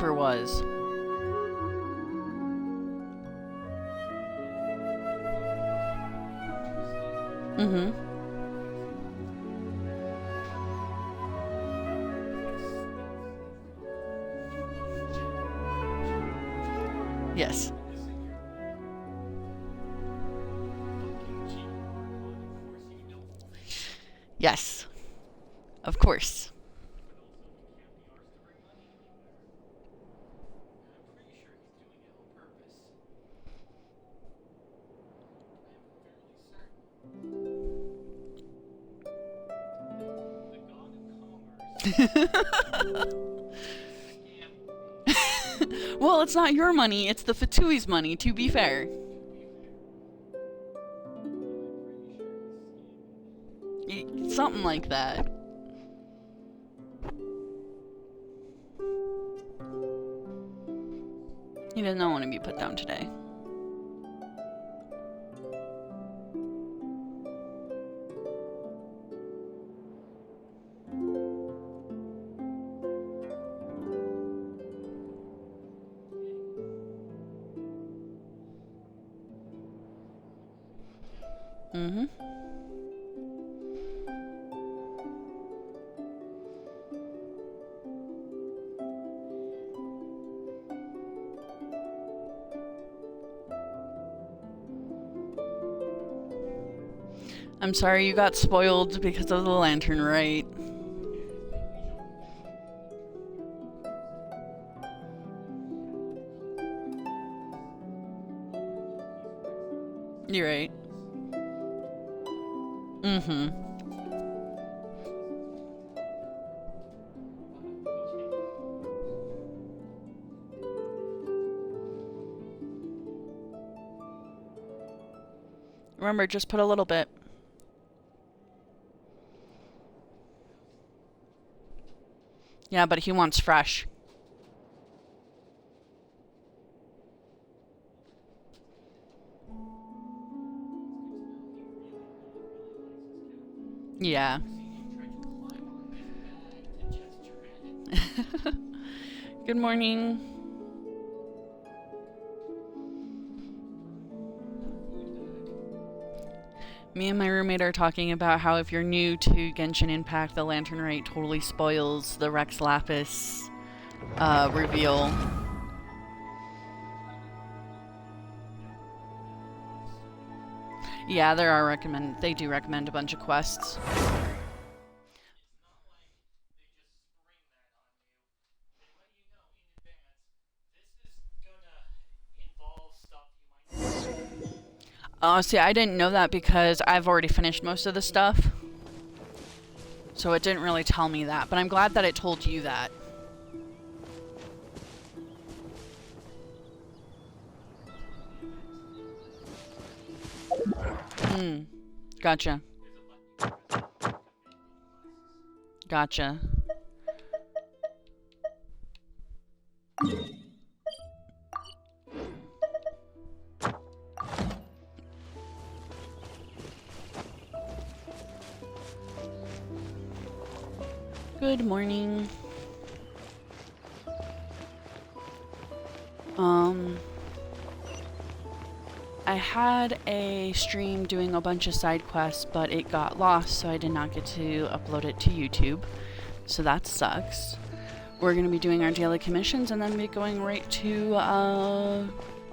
Reaper was. Mm-hmm. Yes. Yes. Of course. Well, it's not your money, it's the Fatui's money, to be fair. Something like that. He does not want to be put down today. Mm-hmm. I'm sorry you got spoiled because of the lantern, right? You're right. Mm-hmm. Remember, just put a little bit. Yeah, but he wants fresh. Yeah. Good morning. Me and my roommate are talking about how if you're new to Genshin Impact, the Lantern Rite totally spoils the Rex Lapis reveal. Yeah, they do recommend a bunch of quests. See, I didn't know that because I've already finished most of the stuff. So it didn't really tell me that, but I'm glad that it told you that. Gotcha. Gotcha. Good morning. I had a stream doing a bunch of side quests, but it got lost, so I did not get to upload it to YouTube. So that sucks. We're going to be doing our daily commissions and then be going right to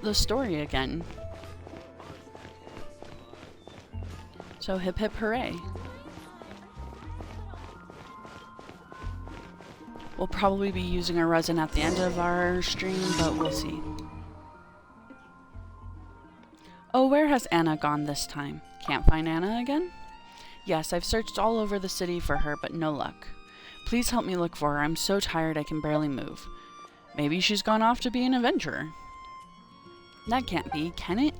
the story again. So hip hip hooray. We'll probably be using our resin at the end of our stream, but we'll see. Oh, where has Anna gone this time? Can't find Anna again? Yes, I've searched all over the city for her, but no luck. Please help me look for her. I'm so tired I can barely move. Maybe she's gone off to be an adventurer. That can't be, can it?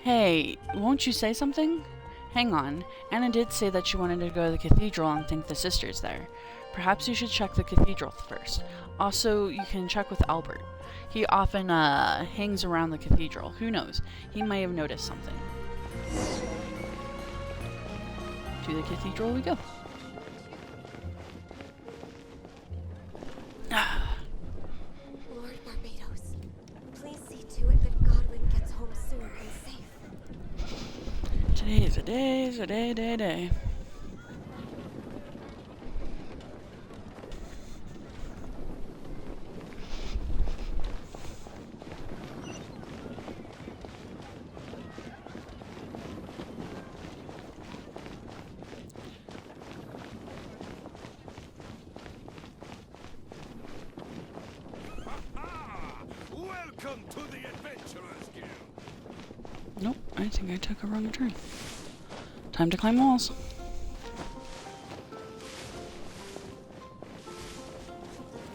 Hey, won't you say something? Hang on. Anna did say that she wanted to go to the cathedral and thank the sisters there. Perhaps you should check the cathedral first. Also, you can check with Albert. He often hangs around the cathedral. Who knows? He may have noticed something. To the cathedral we go. Today's a day. Welcome to the Adventurers Guild. Nope, I think I took a wrong turn. Time to climb walls.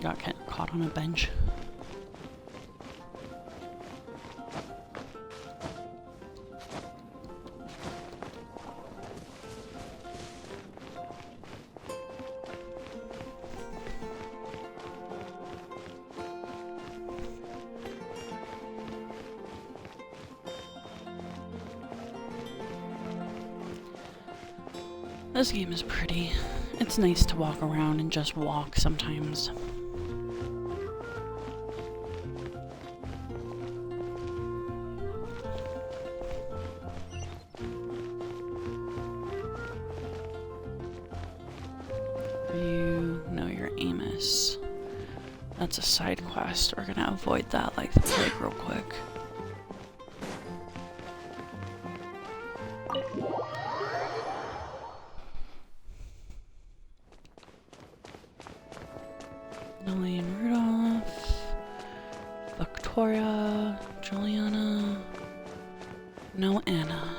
Got caught on a bench. This game is pretty. It's nice to walk around and just walk sometimes. You're Amos. That's a side quest. We're gonna avoid that like the plague real quick. Victoria, Juliana, no Anna.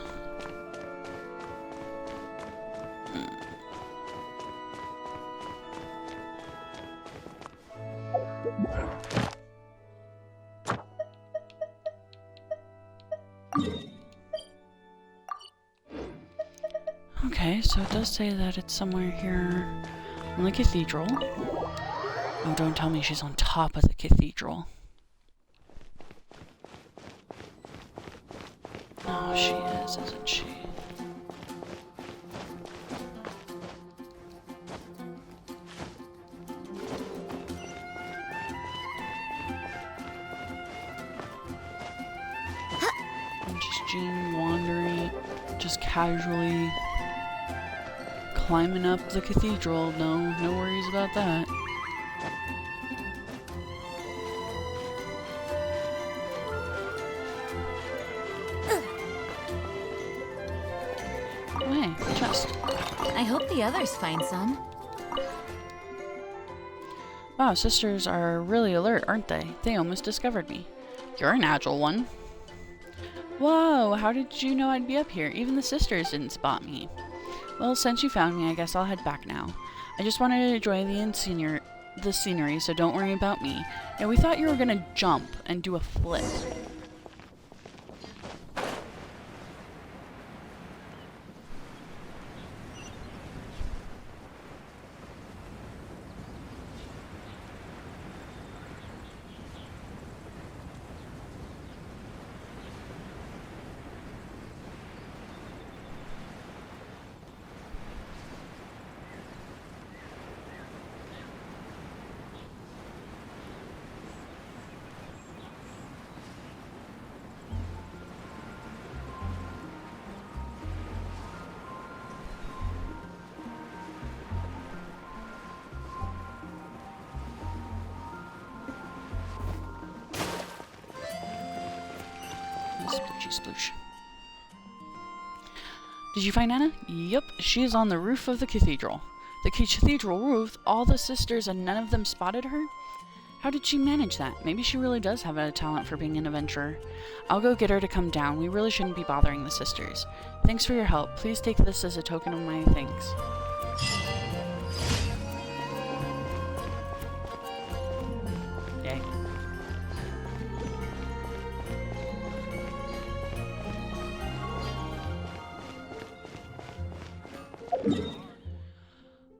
Okay, so it does say that it's somewhere here on the cathedral. Oh, don't tell me she's on top of the cathedral. Oh, she is, isn't she? And just Jean wandering, just casually climbing up the cathedral. No worries about that. Hey, chest. I hope the others find some. Wow, sisters are really alert, aren't they? They almost discovered me. You're an agile one. Whoa, how did you know I'd be up here? Even the sisters didn't spot me. Well, since you found me, I guess I'll head back now. I just wanted to enjoy the scenery, so don't worry about me. Yeah, we thought you were gonna jump and do a flip. Sploochy sploosh. Did you find Anna? Yep, she is on the roof of the cathedral. The cathedral roof, all the sisters and none of them spotted her? How did she manage that? Maybe she really does have a talent for being an adventurer. I'll go get her to come down. We really shouldn't be bothering the sisters. Thanks for your help. Please take this as a token of my thanks. Yay.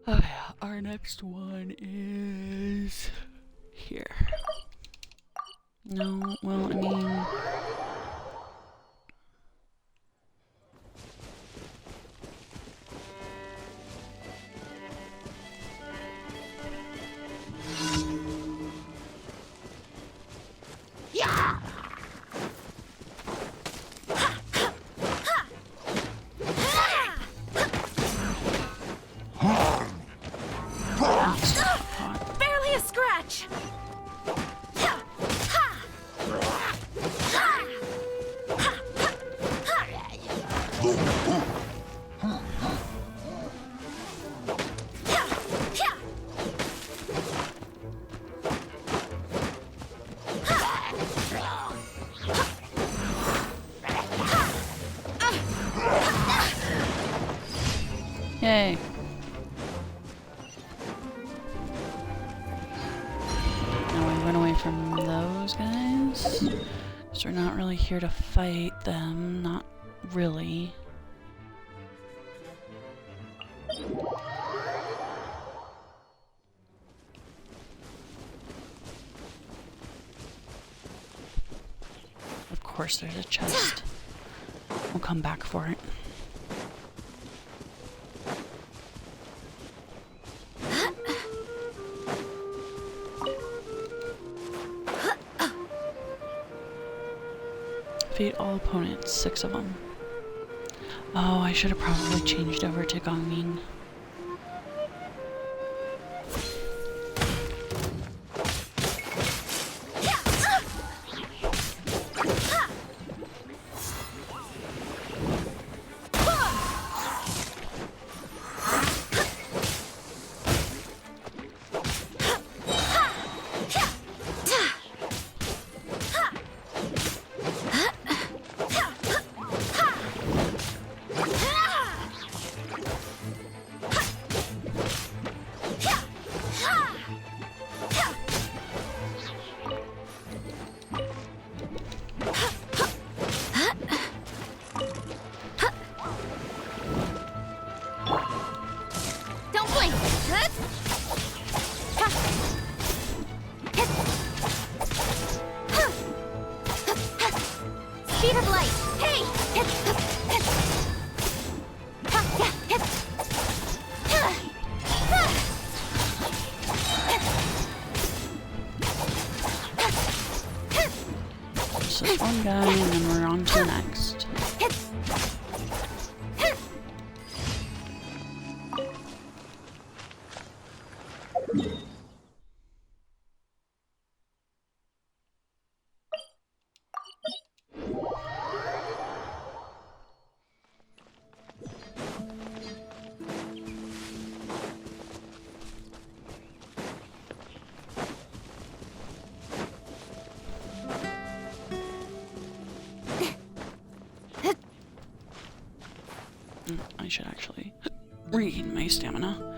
Okay, our next one is here. No, well, I mean... those guys. Because we're not really here to fight them. Not really. Of course there's a chest. We'll come back for it. Defeat all opponents, 6 of them. Oh, I should have probably changed over to Gongming. Speed of light! Hey! Just this one guy, and then we're on to the next. I should actually regain my stamina.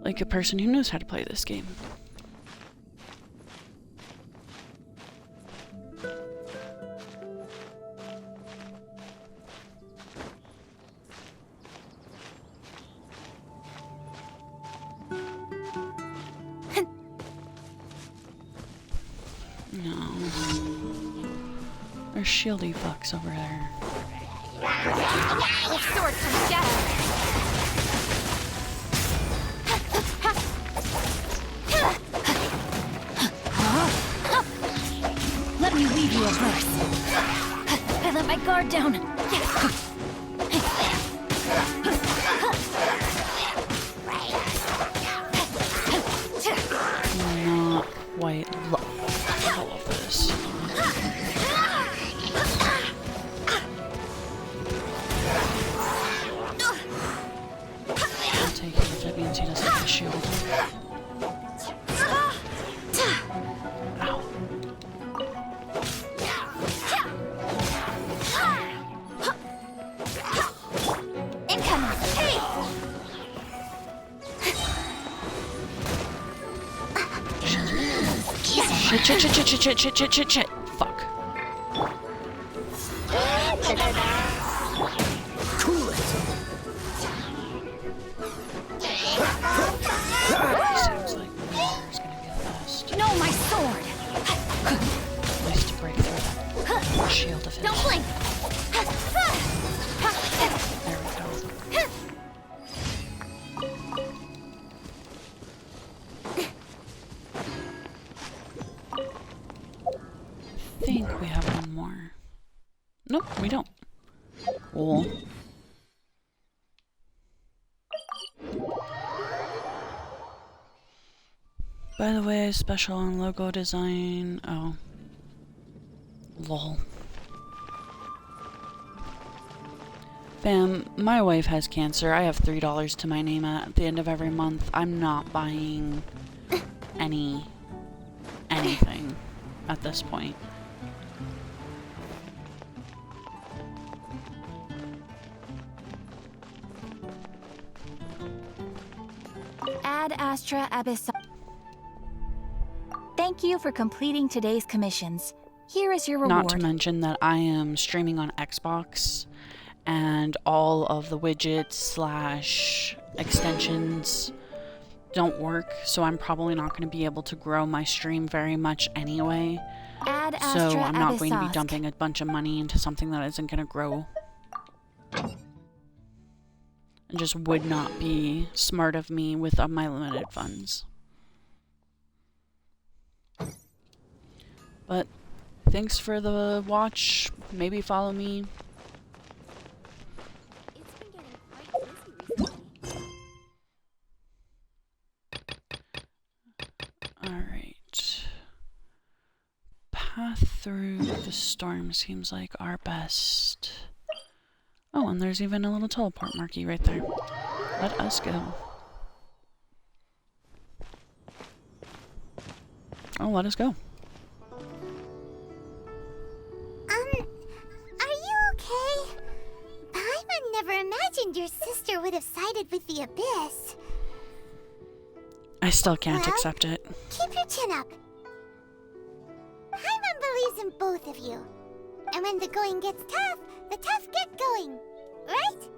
Like a person who knows how to play this game. No. There's shieldy fucks over there. With swords from shadow. Let me weave you a verse. I let my guard down. Not quite all of this. I'll take it if that means he doesn't have a shield. Ow. Incoming! Hey! Shit. Fuck. Sounds like there's gonna be the last. No, my sword! At least to break through that shield of his. Don't blink! There we go. I think we have one more. Nope, we don't. Cool. By the way, special on logo design. Oh. Lol. Fam, my wife has cancer. I have $3 to my name at the end of every month. I'm not buying anything at this point. Ad Astra Abyss. Thank Thank you for completing today's commissions. Here is your reward. Not to mention that I am streaming on Xbox, and all of the widgets slash extensions don't work, so I'm probably not going to be able to grow my stream very much anyway. Ad So Astra I'm not going to be Abyssosque. dumping a bunch of money into something that isn't going to grow. It just would not be smart of me with my limited funds. But thanks for the watch. Maybe follow me. It's been getting quite busy recently. Alright. Path through the storm seems like our best. Oh, and there's even a little teleport marquee right there. Let us go. Oh, let us go. Are you okay? Paimon never imagined your sister would have sided with the Abyss. I still can't Well? accept it. Keep your chin up. Paimon believes in both of you. And when the going gets tough, the tough get going. Right?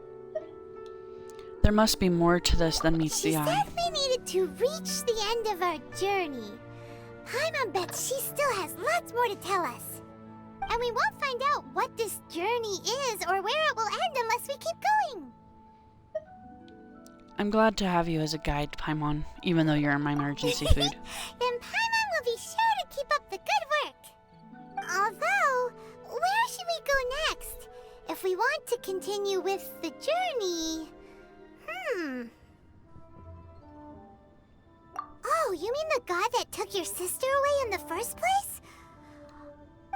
There must be more to this than meets She the eye. said we needed to reach the end of our journey. Paimon bets she still has lots more to tell us. And we won't find out what this journey is or where it will end unless we keep going. I'm glad to have you as a guide, Paimon, even though you're my emergency food. Then Paimon will be sure to keep up the good work. Although, where should we go next? If we want to continue with the journey... Oh, you mean the god that took your sister away in the first place?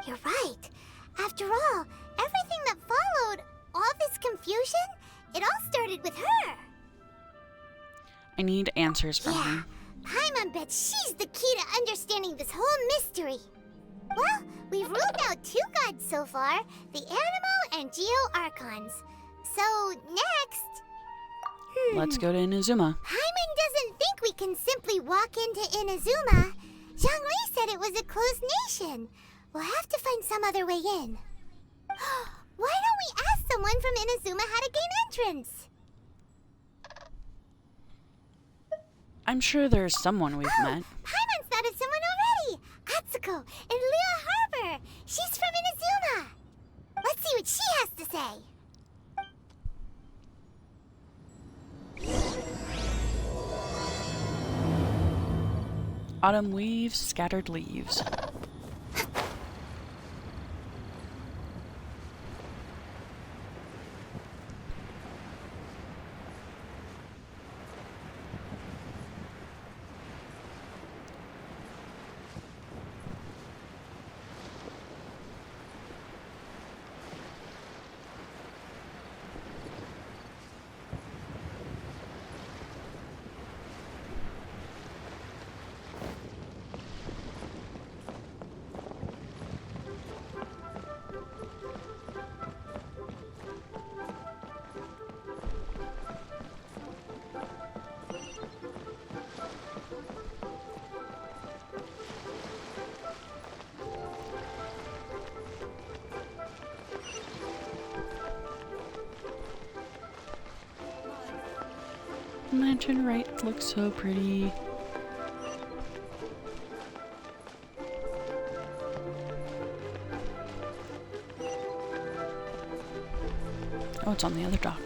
You're right. After all, everything that followed, all this confusion, it all started with her. I need answers from Yeah, her. Paimon bets she's the key to understanding this whole mystery. Well, we've ruled out two gods so far, the Animo and Geo Archons. So, next... Let's go to Inazuma. Paimon doesn't think we can simply walk into Inazuma. Zhongli said it was a closed nation. We'll have to find some other way in. Why don't we ask someone from Inazuma how to gain entrance? I'm sure there's someone we've met. Paimon spotted someone already! Atsuko in Lua Harbor! She's from Inazuma! Let's see what she has to say! Autumn weaves scattered leaves. Lantern right looks so pretty. Oh, it's on the other dock.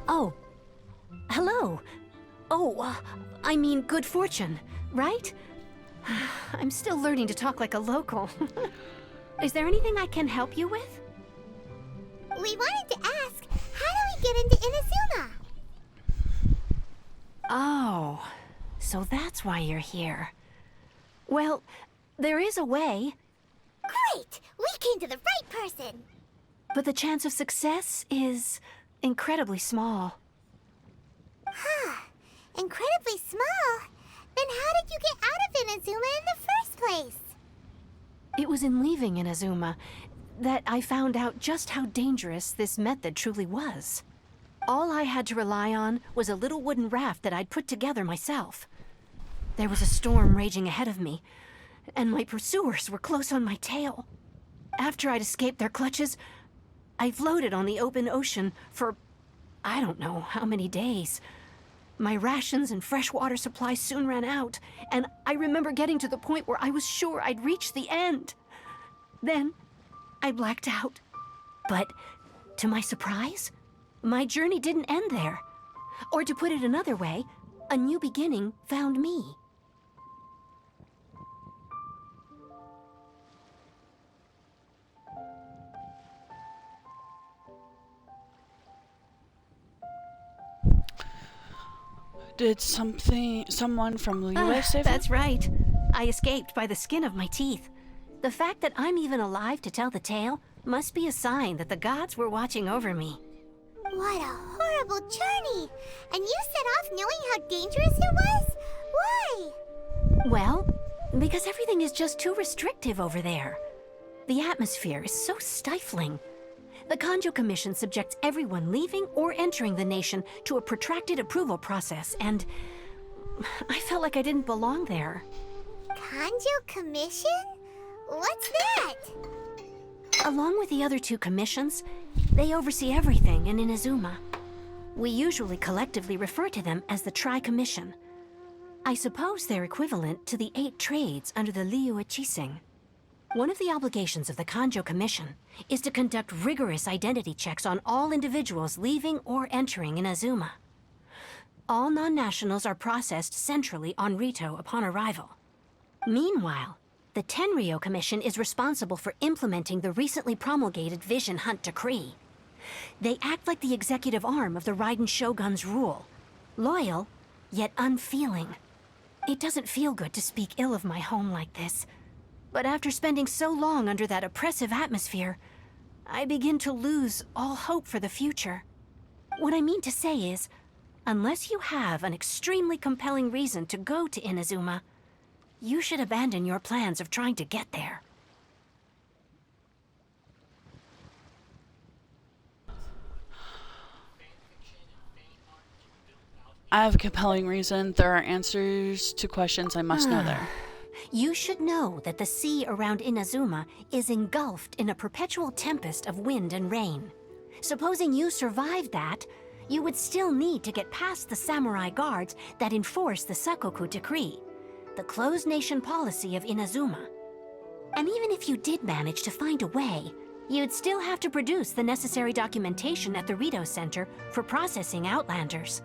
Oh. Hello. Oh, I mean good fortune, right? I'm still learning to talk like a local. Is there anything I can help you with? We wanted to ask, how do we get into Inazuma? Oh, so that's why you're here. Well, there is a way, Great! We came to the right person! but the chance of success is incredibly small. Incredibly small? Then how did you get out of Inazuma in the first place? It was in leaving Inazuma that I found out just how dangerous this method truly was. All I had to rely on was a little wooden raft that I'd put together myself. There was a storm raging ahead of me, and my pursuers were close on my tail. After I'd escaped their clutches, I floated on the open ocean for I don't know how many days. My rations and fresh water supply soon ran out, and I remember getting to the point where I was sure I'd reached the end. Then, I blacked out. But, to my surprise, my journey didn't end there. Or to put it another way, a new beginning found me. Did someone from Liyue save That's him? right. I escaped by the skin of my teeth. The fact that I'm even alive to tell the tale must be a sign that the gods were watching over me. What a horrible journey! And you set off knowing how dangerous it was? Why? Well, because everything is just too restrictive over there. The atmosphere is so stifling. The Kanjo Commission subjects everyone leaving or entering the nation to a protracted approval process, and I felt like I didn't belong there. Kanjo Commission? What's that? Along with the other two commissions, they oversee everything in Inazuma. We usually collectively refer to them as the Tri-Commission. I suppose they're equivalent to the 8 trades under the Liyue Chising. One of the obligations of the Kanjo Commission is to conduct rigorous identity checks on all individuals leaving or entering Inazuma. All non-nationals are processed centrally on Rito upon arrival. Meanwhile, the Tenryo Commission is responsible for implementing the recently promulgated Vision Hunt Decree. They act like the executive arm of the Raiden Shogun's rule. Loyal, yet unfeeling. It doesn't feel good to speak ill of my home like this. But after spending so long under that oppressive atmosphere, I begin to lose all hope for the future. What I mean to say is, unless you have an extremely compelling reason to go to Inazuma, you should abandon your plans of trying to get there. I have a compelling reason. There are answers to questions I must know there. You should know that the sea around Inazuma is engulfed in a perpetual tempest of wind and rain. Supposing you survived that, you would still need to get past the samurai guards that enforce the Sakoku Decree, the closed nation policy of Inazuma. And even if you did manage to find a way, you'd still have to produce the necessary documentation at the Rito Center for processing Outlanders.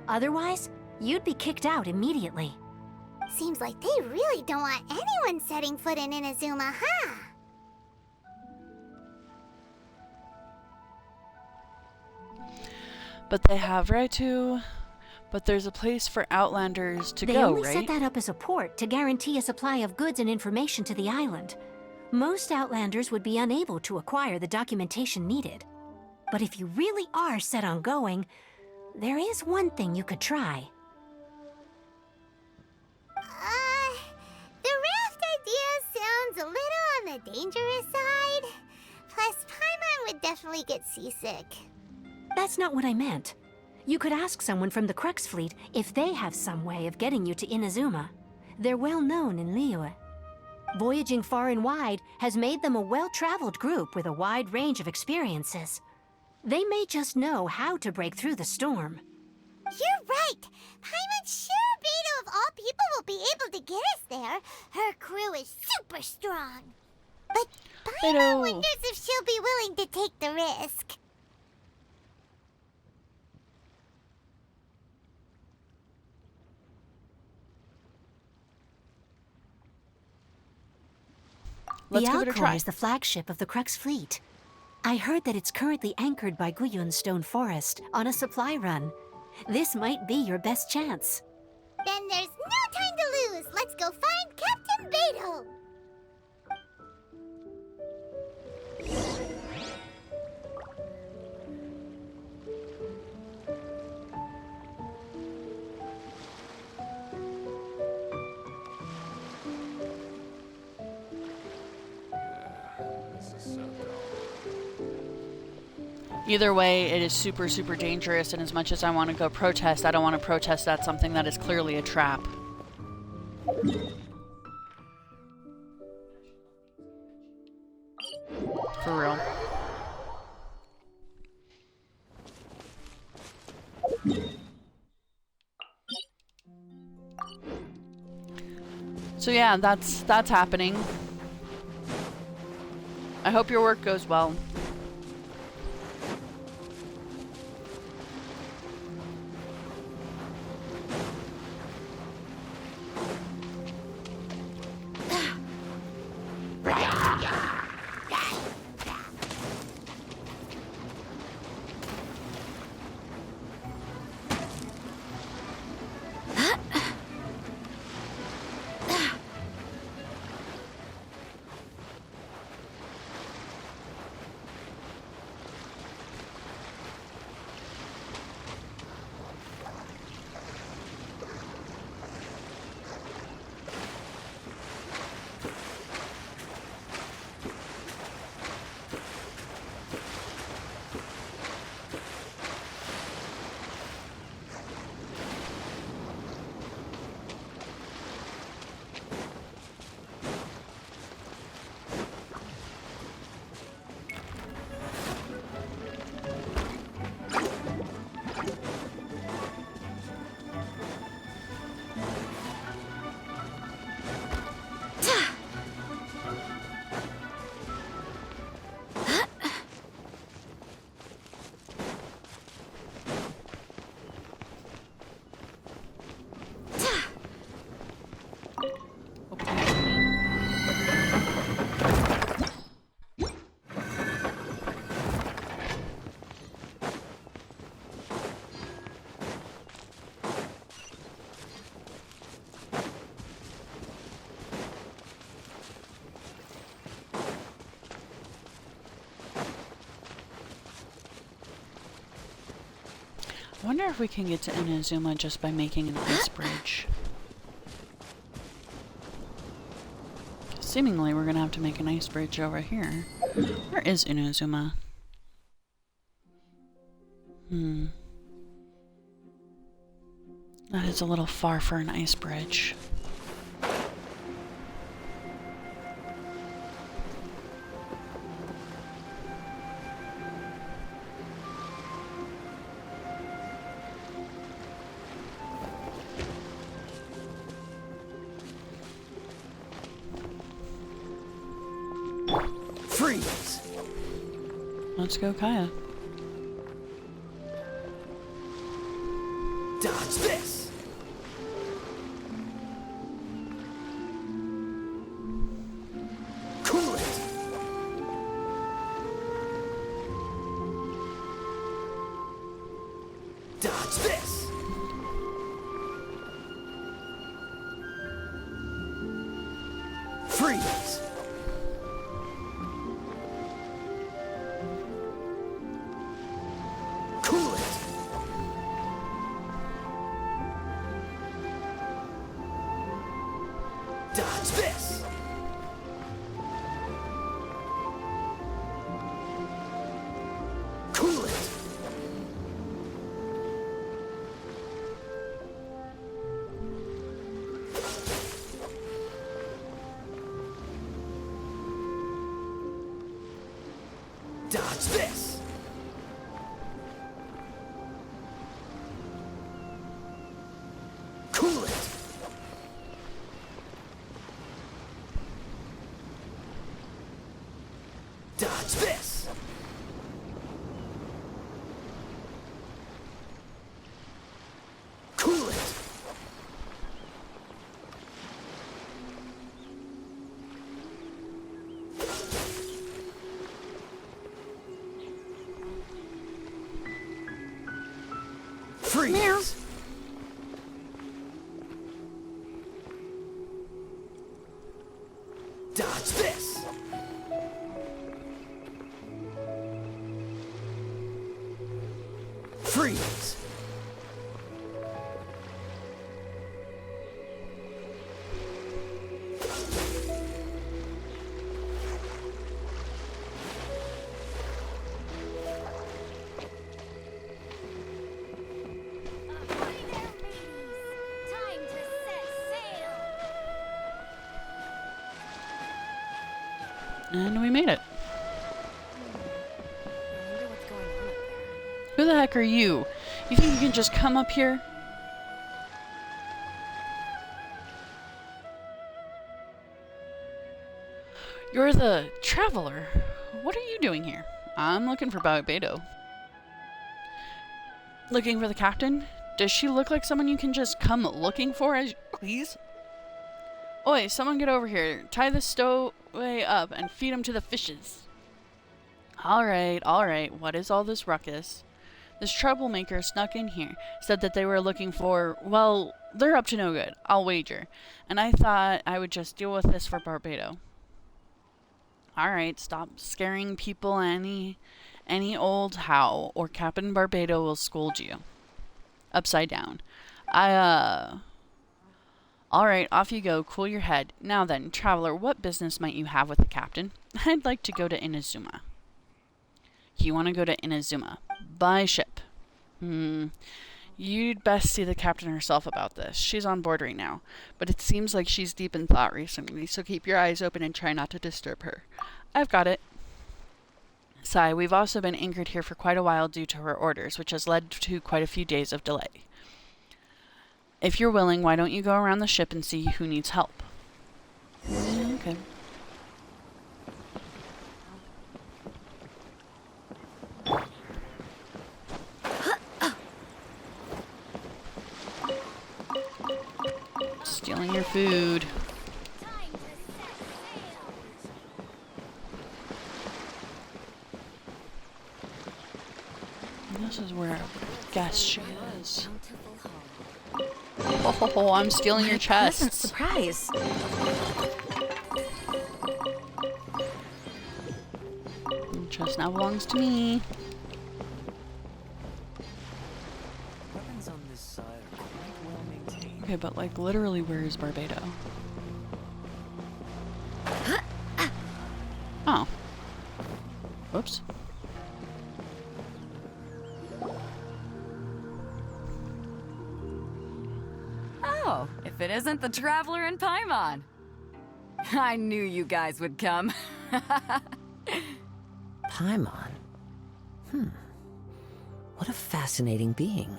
Otherwise, you'd be kicked out immediately. Seems like they really don't want anyone setting foot in Inazuma, huh? But they have right to. But there's a place for Outlanders to They go, only right? set that up as a port to guarantee a supply of goods and information to the island. Most Outlanders would be unable to acquire the documentation needed. But if you really are set on going, there is one thing you could try. The raft idea sounds a little on the dangerous side. Plus, Paimon would definitely get seasick. That's not what I meant. You could ask someone from the Crux Fleet if they have some way of getting you to Inazuma. They're well known in Liyue. Voyaging far and wide has made them a well-traveled group with a wide range of experiences. They may just know how to break through the storm. You're right. Paimon sure Beto of all people will be able to get us there. Her crew is super strong. But Paimon Beto. wonders if she'll be willing to take the risk. Let's the give it a Alcor try. is the flagship of the Crux Fleet. I heard that it's currently anchored by Guyun's stone forest on a supply run. This might be your best chance. Then there's no time to lose. Let's go find Captain Beto. This is so dull. Either way, it is super, super dangerous, and as much as I want to go protest, I don't want to protest at something that is clearly a trap. For real. So yeah, that's happening. I hope your work goes well. I wonder if we can get to Inazuma just by making an ice bridge. Seemingly, we're gonna have to make an ice bridge over here. Where is Inazuma? That is a little far for an ice bridge. Freeze! Let's go, Kaya. Dodge this! Cool it! Dodge this! Freeze! Cool it! Dodge this! Cool it! Dodge this! Cool it! Dodge this! Cool it! Freeze! Dodge this! Freeze! Time to set sail! And we made it. I wonder what's going on up there. Who the heck are you? You think you can just come up here? You're the traveler. What are you doing here? I'm looking for Barbato. Looking for the captain? Does she look like someone you can just come looking for, please? Oi, someone get over here. Tie the stowaway up and feed him to the fishes. Alright. What is all this ruckus? This troublemaker snuck in here, said that they were looking for, well, they're up to no good, I'll wager. And I thought I would just deal with this for Barbato. Alright, stop scaring people any old how, or Captain Barbato will scold you. Upside down. Alright, off you go, cool your head. Now then, traveler, what business might you have with the captain? I'd like to go to Inazuma. You want to go to Inazuma. By ship. You'd best see the captain herself about this. She's on board right now, but it seems like she's deep in thought recently, so keep your eyes open and try not to disturb her. I've got it. Sigh, we've also been anchored here for quite a while due to her orders, which has led to quite a few days of delay. If you're willing, why don't you go around the ship and see who needs help? Okay. Stealing your food. Time to set sail! This is where I guess she is. Bountiful home. Oh, I'm stealing your Pleasant chest. surprise. Your chest now belongs to me. Weapons on this side are quite well maintained. Okay, but like literally, where is Barbato? Oh. Whoops. Oh, if it isn't the Traveler in Paimon. I knew you guys would come. Paimon? What a fascinating being.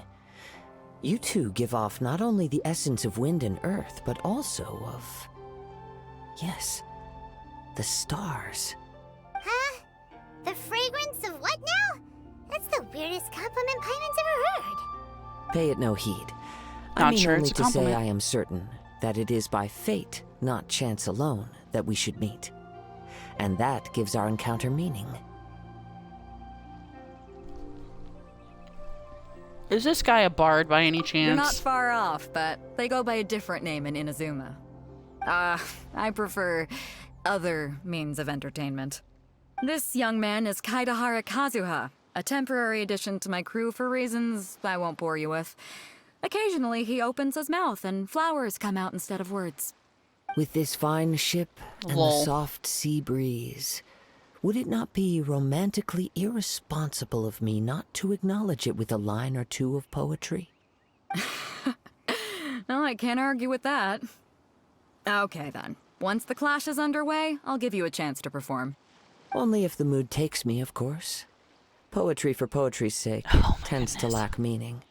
You two give off not only the essence of wind and earth, but also of... yes, the stars. Huh? The fragrance of what now? That's the weirdest compliment Paimon's ever heard. Pay it no heed. I Not mean sure only it's a to say compliment. I am certain that it is by fate, not chance alone, that we should meet. And that gives our encounter meaning. Is this guy a bard by any chance? You're not far off, but they go by a different name in Inazuma. I prefer other means of entertainment. This young man is Kaidahara Kazuha, a temporary addition to my crew for reasons I won't bore you with. Occasionally, he opens his mouth and flowers come out instead of words. With this fine ship and Lol. the soft sea breeze, would it not be romantically irresponsible of me not to acknowledge it with a line or two of poetry? No, I can't argue with that. Okay, then. Once the clash is underway, I'll give you a chance to perform. Only if the mood takes me, of course. Poetry for poetry's sake tends to lack meaning.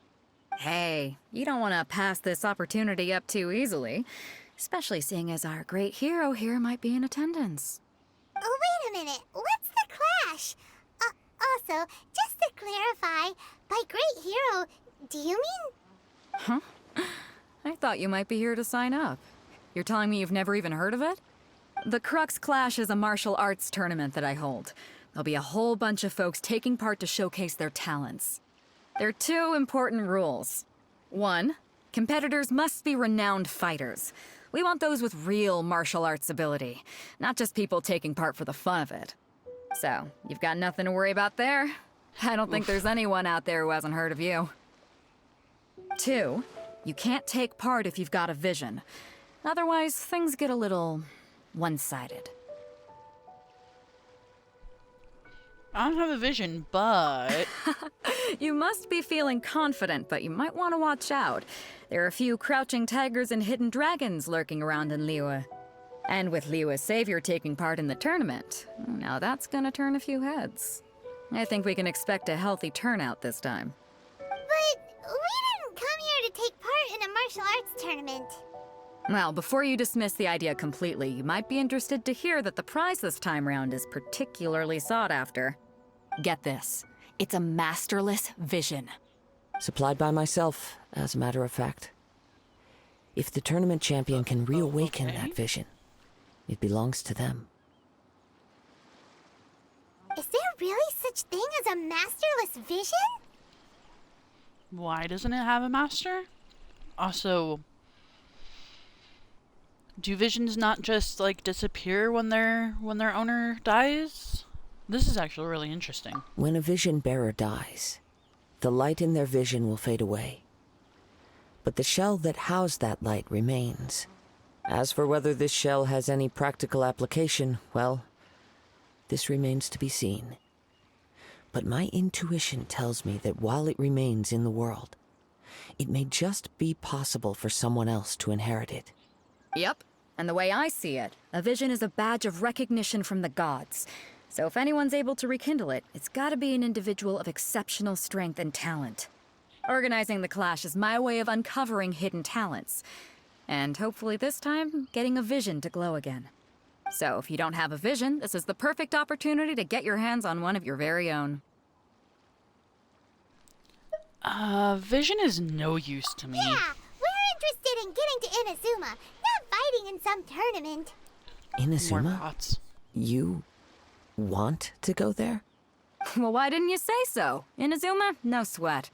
Hey, you don't want to pass this opportunity up too easily, especially seeing as our great hero here might be in attendance. Oh, wait a minute. What's the clash? Also, just to clarify, by great hero, do you mean... I thought you might be here to sign up. You're telling me you've never even heard of it? The Crux Clash is a martial arts tournament that I hold. There'll be a whole bunch of folks taking part to showcase their talents. There are two important rules. One, competitors must be renowned fighters. We want those with real martial arts ability, not just people taking part for the fun of it. So, you've got nothing to worry about there. I don't think there's anyone out there who hasn't heard of you. Two, you can't take part if you've got a vision. Otherwise, things get a little one-sided. I don't have a vision, but... You must be feeling confident, but you might want to watch out. There are a few crouching tigers and hidden dragons lurking around in Liyue. And with Liyue's savior taking part in the tournament, now that's gonna turn a few heads. I think we can expect a healthy turnout this time. But we didn't come here to take part in a martial arts tournament. Well, before you dismiss the idea completely, you might be interested to hear that the prize this time round is particularly sought after. Get this. It's a masterless vision. Supplied by myself, as a matter of fact. If the tournament champion can reawaken that vision, it belongs to them. Is there really such thing as a masterless vision? Why doesn't it have a master? Also, do visions not just, like, disappear when their owner dies? This is actually really interesting. When a vision bearer dies, the light in their vision will fade away. But the shell that housed that light remains. As for whether this shell has any practical application, well, this remains to be seen. But my intuition tells me that while it remains in the world, it may just be possible for someone else to inherit it. Yep. And the way I see it, a vision is a badge of recognition from the gods. So if anyone's able to rekindle it, it's gotta be an individual of exceptional strength and talent. Organizing the clash is my way of uncovering hidden talents. And hopefully this time, getting a vision to glow again. So if you don't have a vision, this is the perfect opportunity to get your hands on one of your very own. Vision is no use to me. Yeah, we're interested in getting to Inazuma, not fighting in some tournament. More Inazuma? pots. You want to go there? Well, why didn't you say so? Inazuma? No sweat.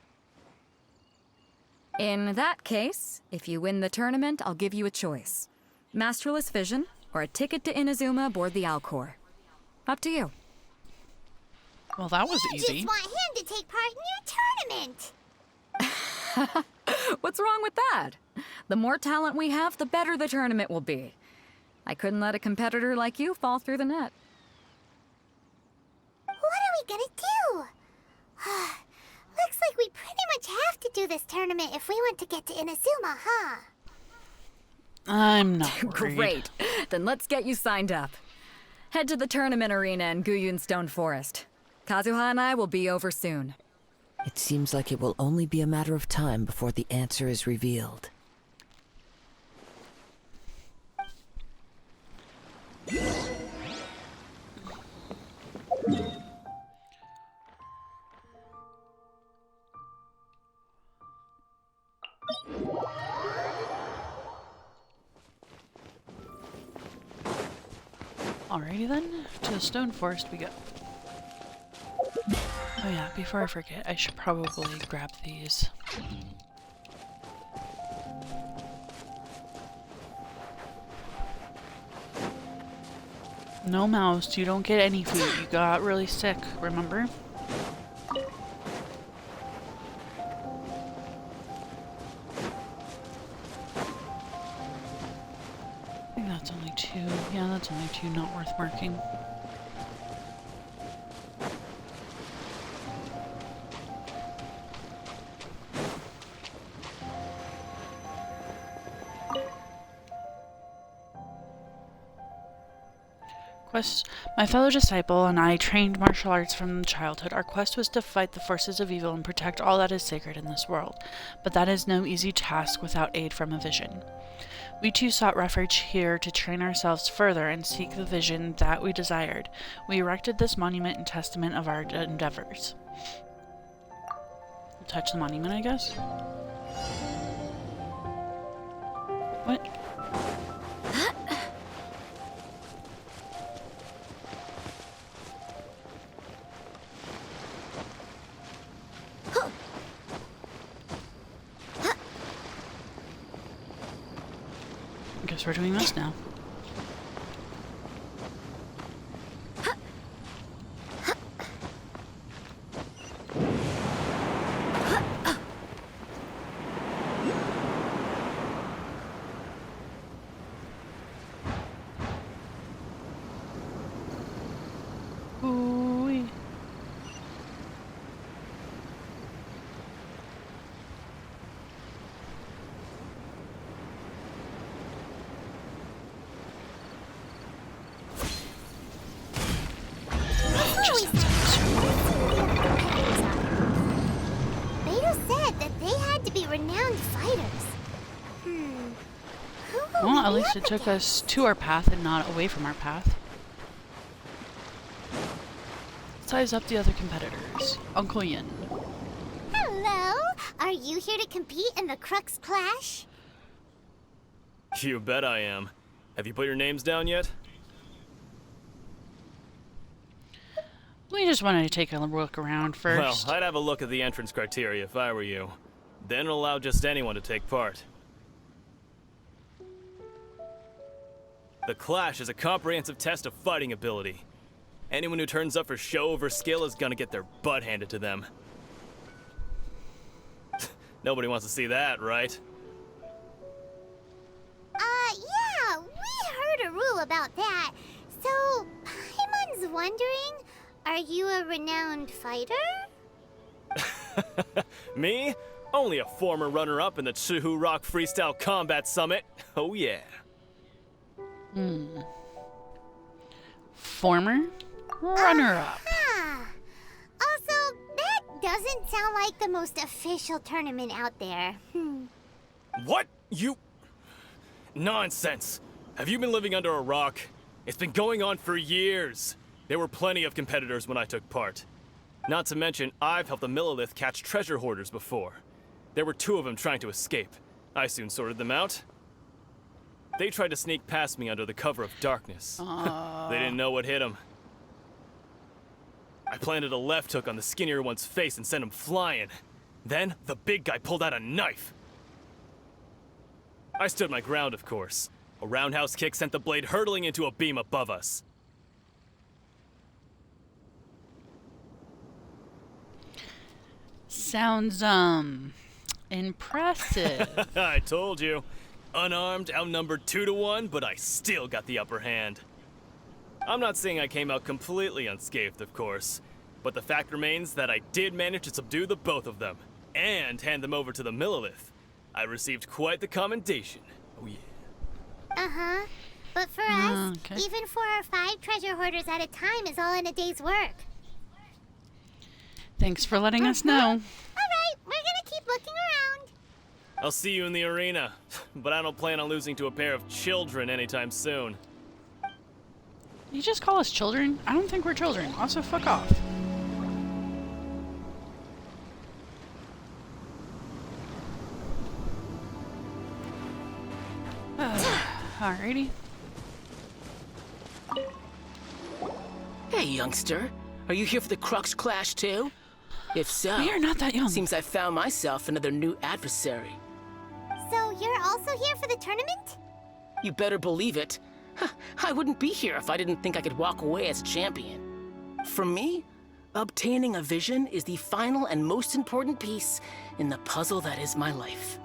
In that case, if you win the tournament, I'll give you a choice. Masterless Vision, or a ticket to Inazuma aboard the Alcor. Up to you. Well, that was I easy. just want him to take part in your tournament. What's wrong with that? The more talent we have, the better the tournament will be. I couldn't let a competitor like you fall through the net. What are we gonna do? Looks like we pretty much have to do this tournament if we want to get to Inazuma, huh? I'm not worried. Great. Then let's get you signed up. Head to the tournament arena in Guyun Stone Forest. Kazuha and I will be over soon. It seems like it will only be a matter of time before the answer is revealed. Alrighty then, to the Stone Forest we go. Oh yeah, before I forget, I should probably grab these. No mouse, you don't get any food. You got really sick, remember? I think that's only two. Yeah, that's only two, not worth marking. My fellow disciple and I trained martial arts from childhood. Our quest was to fight the forces of evil and protect all that is sacred in this world. But that is no easy task without aid from a vision. We too sought refuge here to train ourselves further and seek the vision that we desired. We erected this monument in testament of our endeavors. Touch the monument, I guess? What? Guess we're doing this now. Ooh-wee. Before we Beto said that they had to be renowned fighters. Who will Well, we at be least up it took us against? to our path and not away from our path. Size up the other competitors. Uncle Yin. Hello, are you here to compete in the Crux Clash? You bet I am. Have you put your names down yet? We just wanted to take a look around first. Well, I'd have a look at the entrance criteria if I were you. Then allow just anyone to take part. The Clash is a comprehensive test of fighting ability. Anyone who turns up for show over skill is gonna get their butt handed to them. Nobody wants to see that, right? Yeah, we heard a rule about that. So, Paimon's wondering, are you a renowned fighter? Me? Only a former runner-up in the Chihu Rock Freestyle Combat Summit. Oh yeah. Former runner-up. Also, that doesn't sound like the most official tournament out there. What? You... Nonsense. Have you been living under a rock? It's been going on for years. There were plenty of competitors when I took part. Not to mention, I've helped the Millilith catch treasure hoarders before. There were 2 of them trying to escape. I soon sorted them out. They tried to sneak past me under the cover of darkness. They didn't know what hit them. I planted a left hook on the skinnier one's face and sent him flying. Then, the big guy pulled out a knife. I stood my ground, of course. A roundhouse kick sent the blade hurtling into a beam above us. Sounds, impressive. I told you. Unarmed, outnumbered 2-1, but I still got the upper hand. I'm not saying I came out completely unscathed, of course, but the fact remains that I did manage to subdue the both of them, and hand them over to the Millilith. I received quite the commendation. Oh yeah. Uh-huh. But for us, okay. even 4 or 5 treasure hoarders at a time is all in a day's work. Thanks for letting us know. Alright, we're gonna keep looking around. I'll see you in the arena, but I don't plan on losing to a pair of children anytime soon. You just call us children? I don't think we're children. Also, fuck off. Alrighty. Hey, youngster. Are you here for the Crux Clash too? If so, We are not that young. seems I found myself another new adversary. So you're also here for the tournament? You better believe it. I wouldn't be here if I didn't think I could walk away as champion. For me, obtaining a vision is the final and most important piece in the puzzle that is my life.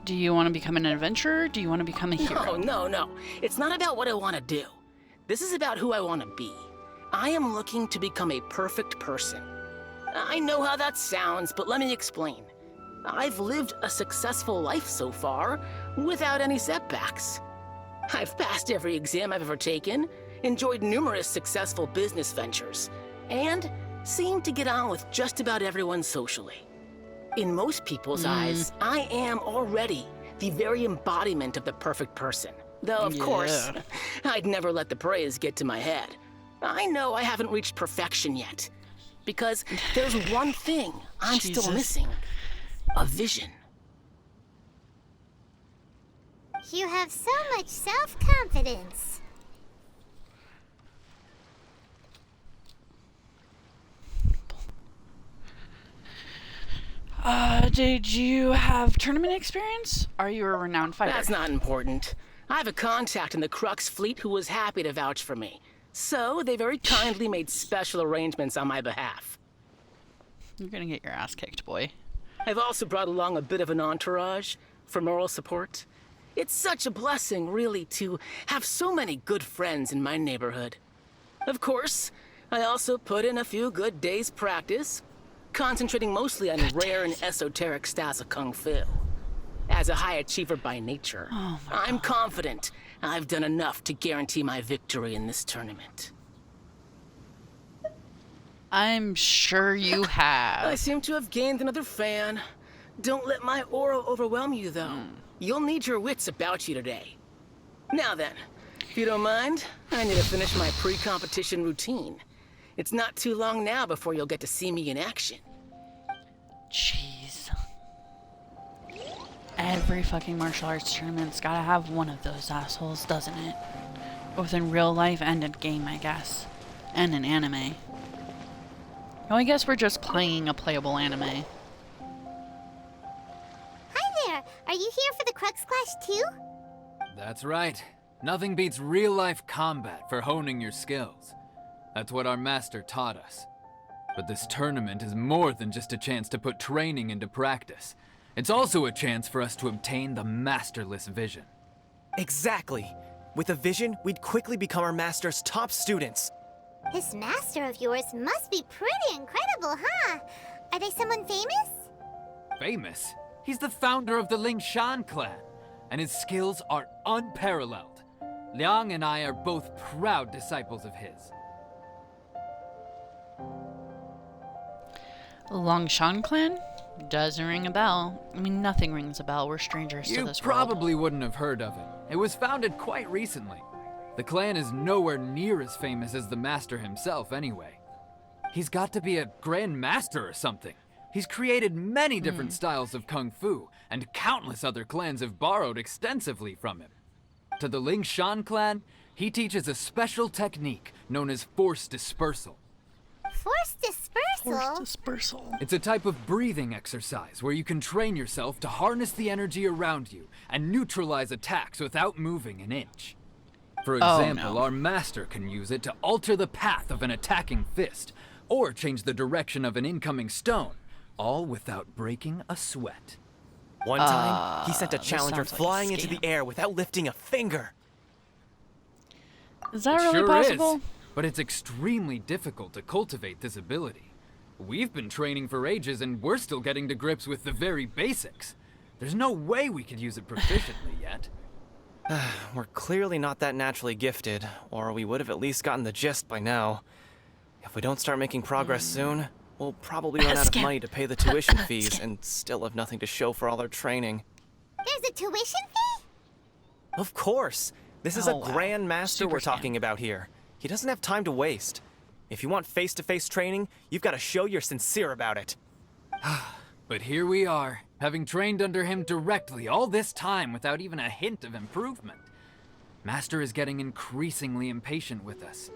Do you want to become an adventurer? Do you want to become a hero? No. It's not about what I want to do. This is about who I want to be. I am looking to become a perfect person. I know how that sounds, but let me explain. I've lived a successful life so far, without any setbacks. I've passed every exam I've ever taken, enjoyed numerous successful business ventures, and seemed to get on with just about everyone socially. In most people's eyes, I am already the very embodiment of the perfect person. Though, of course, I'd never let the praise get to my head. I know I haven't reached perfection yet, because there's one thing I'm still missing. A vision. You have so much self-confidence. Did you have tournament experience? Are you a renowned fighter? That's not important. I have a contact in the Crux fleet who was happy to vouch for me. So, they very kindly made special arrangements on my behalf. You're gonna get your ass kicked, boy. I've also brought along a bit of an entourage for moral support. It's such a blessing, really, to have so many good friends in my neighborhood. Of course, I also put in a few good days' practice, concentrating mostly on rare and esoteric styles of Kung Fu. As a high achiever by nature, I'm confident I've done enough to guarantee my victory in this tournament. I'm sure you have. I seem to have gained another fan. Don't let my aura overwhelm you, though. You'll need your wits about you today. Now then, if you don't mind, I need to finish my pre-competition routine. It's not too long now before you'll get to see me in action. Jeez. Every fucking martial arts tournament's gotta have one of those assholes, doesn't it? Both in real life and in game, I guess. And in anime. Oh, I guess we're just playing a playable anime. Hi there. Are you here for the Crux Clash too? That's right. Nothing beats real-life combat for honing your skills. That's what our master taught us. But this tournament is more than just a chance to put training into practice. It's also a chance for us to obtain the masterless vision. Exactly. With a vision, we'd quickly become our master's top students. This master of yours must be pretty incredible, huh? Are they someone famous? Famous? He's the founder of the Lingshan clan, and his skills are unparalleled. Liang and I are both proud disciples of his. Longshan clan? Doesn't ring a bell. I mean, nothing rings a bell. We're strangers to this You probably wouldn't have heard of it. It was founded quite recently. The clan is nowhere near as famous as the master himself, anyway. He's got to be a grand master or something. He's created many different styles of kung fu, and countless other clans have borrowed extensively from him. To the Lingshan clan, he teaches a special technique known as force dispersal. Force dispersal? Force dispersal. It's a type of breathing exercise where you can train yourself to harness the energy around you and neutralize attacks without moving an inch. For example, our master can use it to alter the path of an attacking fist, or change the direction of an incoming stone, all without breaking a sweat. One time, he sent a this challenger sounds like a flying into the scam. air without lifting a finger. Is that It really sure possible? is, but it's extremely difficult to cultivate this ability. We've been training for ages and we're still getting to grips with the very basics. There's no way we could use it proficiently yet. We're clearly not that naturally gifted, or we would have at least gotten the gist by now. If we don't start making progress soon, we'll probably run out of Scam. money to pay the tuition fees and still have nothing to show for all our training. There's a tuition fee? Of course! This is Oh, a wow. grand master Super we're talking about here. He doesn't have time to waste. If you want face-to-face training, you've got to show you're sincere about it. But here we are, having trained under him directly all this time without even a hint of improvement. Master is getting increasingly impatient with us.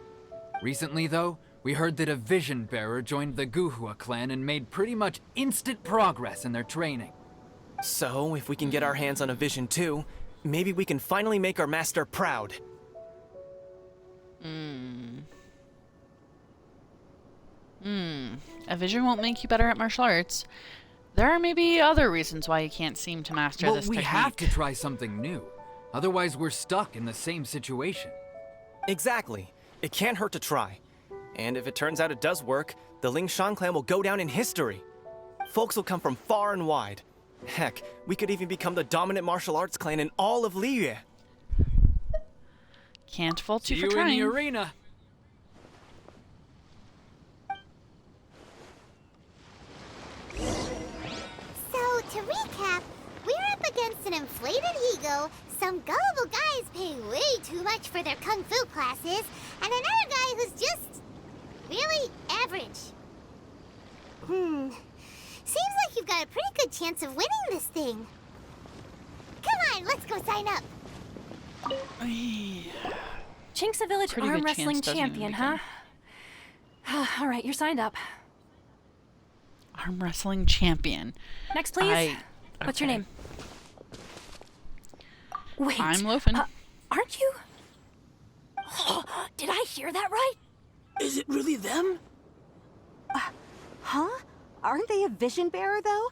Recently, though, we heard that a vision bearer joined the Guhua clan and made pretty much instant progress in their training. So, if we can get our hands on a vision too, maybe we can finally make our master proud. A vision won't make you better at martial arts. There are maybe other reasons why you can't seem to master Well, this we technique. have to try something new. Otherwise, we're stuck in the same situation. Exactly. It can't hurt to try. And if it turns out it does work, the Lingshan clan will go down in history. Folks will come from far and wide. Heck, we could even become the dominant martial arts clan in all of Liyue. Can't fault See you for you in trying. the arena. So, to recap, we're up against an inflated ego, some gullible guys paying way too much for their kung fu classes, and another guy who's just really average. Seems like you've got a pretty good chance of winning this thing. Come on, let's go sign up. Chink's a village Pretty arm good wrestling chance, doesn't it, champion, huh? All right, you're signed up. Arm wrestling champion. Next, please. What's your okay. name? Wait. I'm Lofen. Aren't you? Did I hear that right? Is it really them? Huh? Aren't they a vision bearer, though?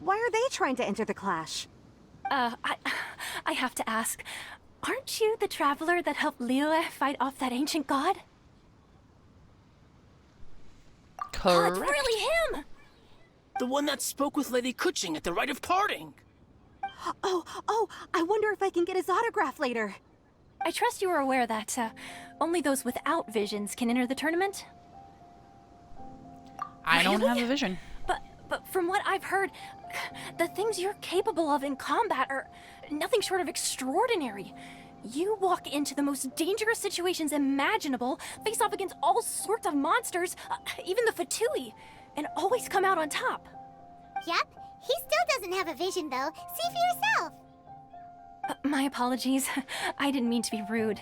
Why are they trying to enter the clash? I have to ask. Aren't you the traveler that helped Liyue fight off that ancient god? Correct. Oh, it's really him! The one that spoke with Lady Kuching at the rite of parting. Oh, I wonder if I can get his autograph later. I trust you are aware that only those without visions can enter the tournament? I don't have Really? a vision. But from what I've heard, the things you're capable of in combat are nothing short of extraordinary. You walk into the most dangerous situations imaginable, face off against all sorts of monsters, even the Fatui, and always come out on top. Yep, he still doesn't have a vision though. See for yourself. My apologies. I didn't mean to be rude.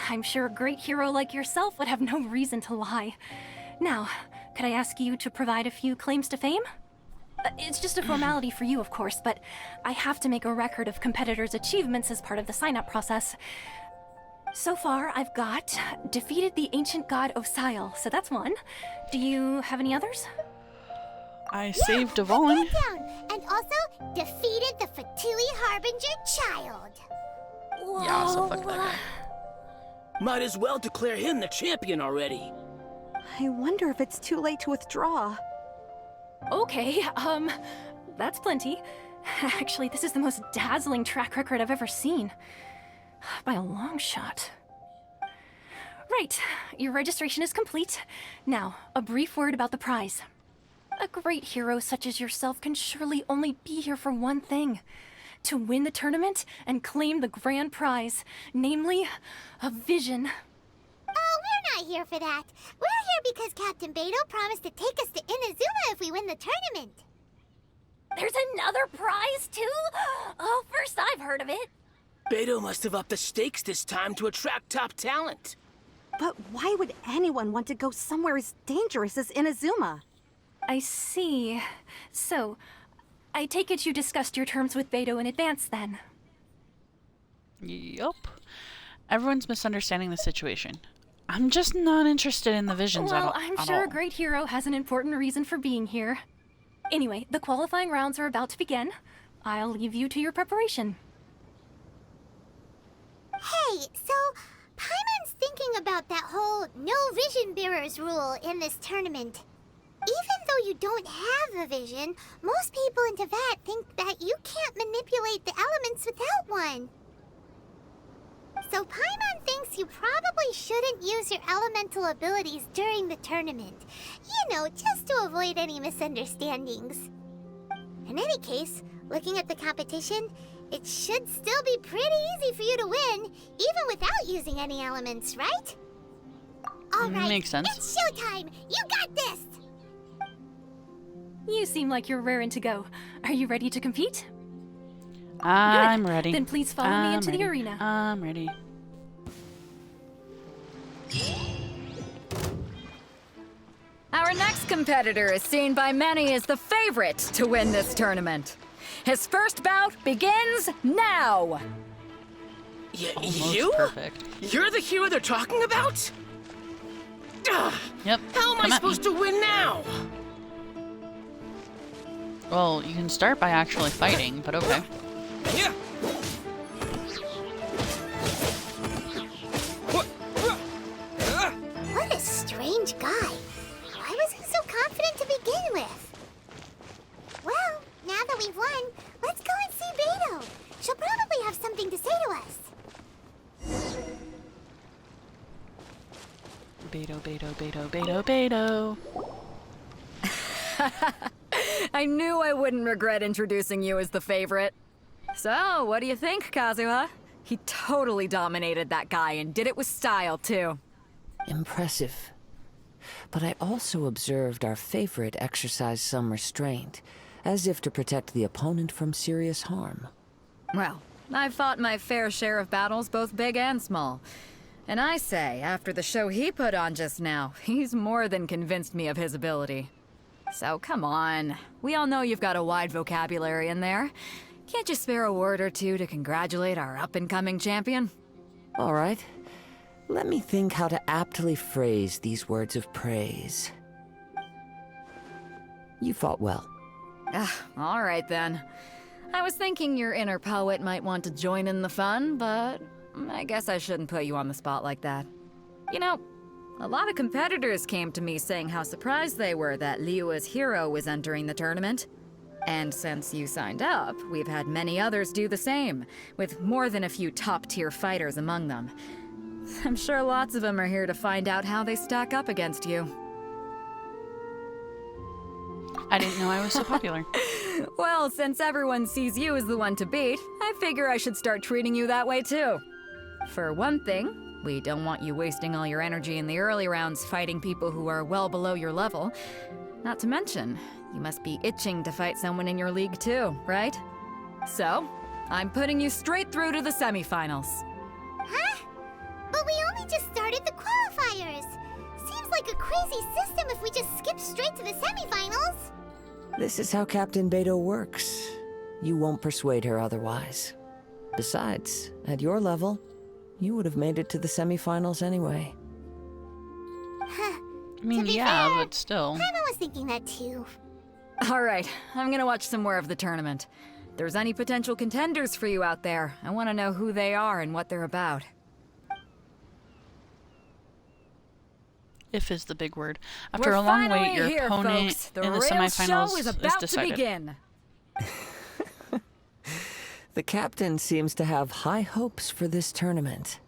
I'm sure a great hero like yourself would have no reason to lie. Now, could I ask you to provide a few claims to fame? It's just a formality for you, of course, but I have to make a record of competitors' achievements as part of the sign-up process. So far, I've got defeated the ancient god Osial, so that's one. Do you have any others? I saved Devon. Down. And also defeated the Fatui Harbinger child. Yeah, so fuck that guy. Might as well declare him the champion already. I wonder if it's too late to withdraw. Okay, that's plenty. Actually, this is the most dazzling track record I've ever seen. By a long shot. Right, your registration is complete. Now, a brief word about the prize. A great hero such as yourself can surely only be here for one thing. To win the tournament and claim the grand prize, namely, a vision. Oh, we're not here for that. We're here because Captain Beto promised to take us to Inazuma if we win the tournament. There's another prize, too? Oh, first I've heard of it. Beto must have upped the stakes this time to attract top talent. But why would anyone want to go somewhere as dangerous as Inazuma? I see. So, I take it you discussed your terms with Beto in advance, then? Yup. Everyone's misunderstanding the situation. I'm just not interested in the visions Well, at I'm all. sure a great hero has an important reason for being here. Anyway, the qualifying rounds are about to begin. I'll leave you to your preparation. Hey, so Paimon's thinking about that whole no vision bearers rule in this tournament. Even though you don't have a vision, most people in Teyvat think that you can't manipulate the elements without one. So Paimon thinks you probably shouldn't use your elemental abilities during the tournament. You know, just to avoid any misunderstandings. In any case, looking at the competition, it should still be pretty easy for you to win, even without using any elements, right? Alright, Makes sense. it's showtime! You got this! You seem like you're raring to go. Are you ready to compete? I'm Good. ready. Then please follow me I'm into the ready. arena. I'm ready. Our next competitor is seen by many as the favorite to win this tournament. His first bout begins now! Almost You? perfect. You're the hero they're talking about? Ugh, Yep. how am come I at me. supposed to win now? Well, you can start by actually fighting, but okay. Yeah. What a strange guy. Why was he so confident to begin with? Well, now that we've won, let's go and see Beto. She'll probably have something to say to us. Beto, Beto, Beto, Beto, Beto. I knew I wouldn't regret introducing you as the favorite. So, what do you think, Kazuha? He totally dominated that guy and did it with style, too. Impressive. But I also observed our favorite exercise some restraint, as if to protect the opponent from serious harm. Well, I've fought my fair share of battles, both big and small. And I say, after the show he put on just now, he's more than convinced me of his ability. So come on. We all know you've got a wide vocabulary in there. Can't you spare a word or two to congratulate our up-and-coming champion? All right. Let me think how to aptly phrase these words of praise. You fought well. All right then. I was thinking your inner poet might want to join in the fun, but I guess I shouldn't put you on the spot like that. You know, a lot of competitors came to me saying how surprised they were that Liyue's hero was entering the tournament. And since you signed up, we've had many others do the same, with more than a few top-tier fighters among them. I'm sure lots of them are here to find out how they stack up against you. I didn't know I was so popular. Well, since everyone sees you as the one to beat, I figure I should start treating you that way too. For one thing, we don't want you wasting all your energy in the early rounds fighting people who are well below your level. Not to mention, you must be itching to fight someone in your league too, right? So, I'm putting you straight through to the semifinals. Huh? But we only just started the qualifiers. Seems like a crazy system if we just skip straight to the semifinals. This is how Captain Beto works. You won't persuade her otherwise. Besides, at your level, you would have made it to the semifinals anyway. Huh. I mean, yeah, fair, but still. Paimon was thinking that too. All right, I'm gonna watch some more of the tournament. If there's any potential contenders for you out there, I want to know who they are and what they're about. If is the big word. After a long wait, your opponent folks. The in the real semifinals show is is about decided. to begin. The captain seems to have high hopes for this tournament.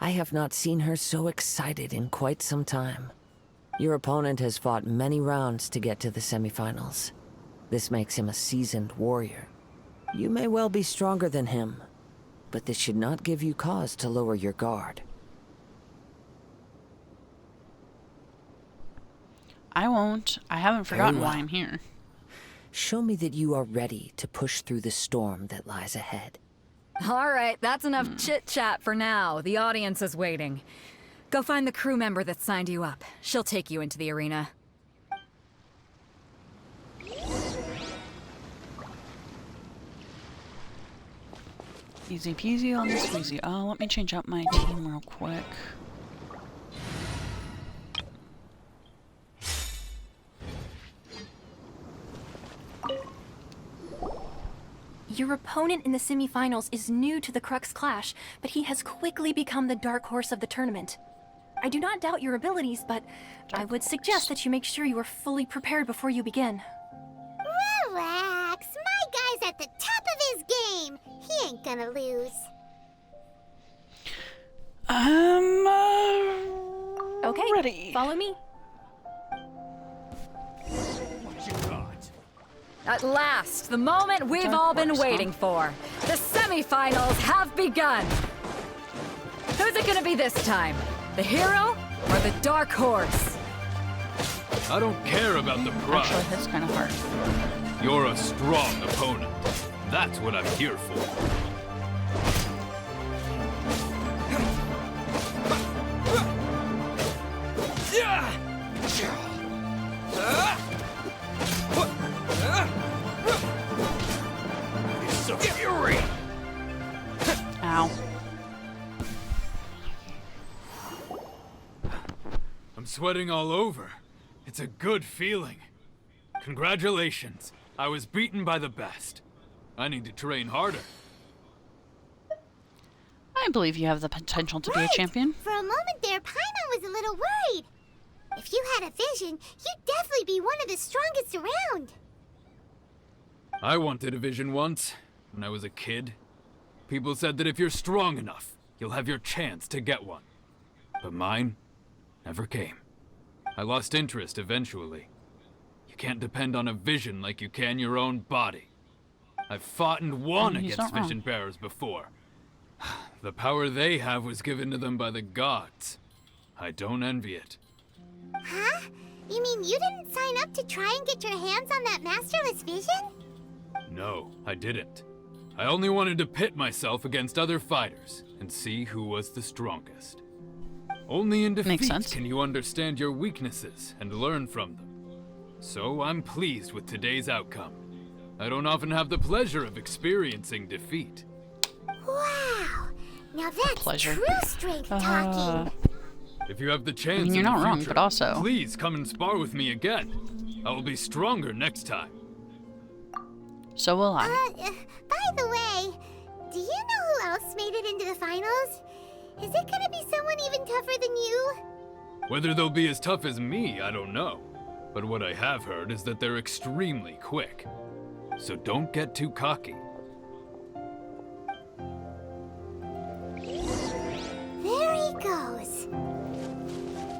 I have not seen her so excited in quite some time. Your opponent has fought many rounds to get to the semifinals. This makes him a seasoned warrior. You may well be stronger than him, but this should not give you cause to lower your guard. I won't. I haven't forgotten well. why I'm here. Show me that you are ready to push through the storm that lies ahead. All right, that's enough chit-chat for now. The audience is waiting. Go find the crew member that signed you up. She'll take you into the arena. Easy peasy on the squeezy. Let me change up my team real quick. Your opponent in the semifinals is new to the Crux Clash, but he has quickly become the dark horse of the tournament. I do not doubt your abilities, but I would suggest that you make sure you are fully prepared before you begin. Relax. My guy's at the top of his game. He ain't gonna lose. Okay, ready. follow me. What you got? At last, the moment we've all been waiting for. The semifinals have begun. Who's it gonna be this time? The hero or the dark horse? I don't care about the prize. Actually, that's kind of hard. You're a strong opponent. That's what I'm here for. It's a fury! Ow. I'm sweating all over. It's a good feeling. Congratulations. I was beaten by the best. I need to train harder. I believe you have the potential to be a champion. For a moment there, Paimon was a little worried. If you had a vision, you'd definitely be one of the strongest around. I wanted a vision once, when I was a kid. People said that if you're strong enough, you'll have your chance to get one. But mine never came. I lost interest eventually. You can't depend on a vision like you can your own body. I've fought and won He's against not wrong. vision bearers before. The power they have was given to them by the gods. I don't envy it. Huh? You mean you didn't sign up to try and get your hands on that masterless vision? No, I didn't. I only wanted to pit myself against other fighters and see who was the strongest. Only in Makes defeat sense. can you understand your weaknesses and learn from them. So I'm pleased with today's outcome. I don't often have the pleasure of experiencing defeat. Wow! Now that's pleasure. true strength talking. If you have the chance you're in not the wrong, future, but also- please come and spar with me again. I will be stronger next time. So will I. By the way, do you know who else made it into the finals? Is it gonna be someone even tougher than you? Whether they'll be as tough as me, I don't know. But what I have heard is that they're extremely quick. So don't get too cocky. There he goes.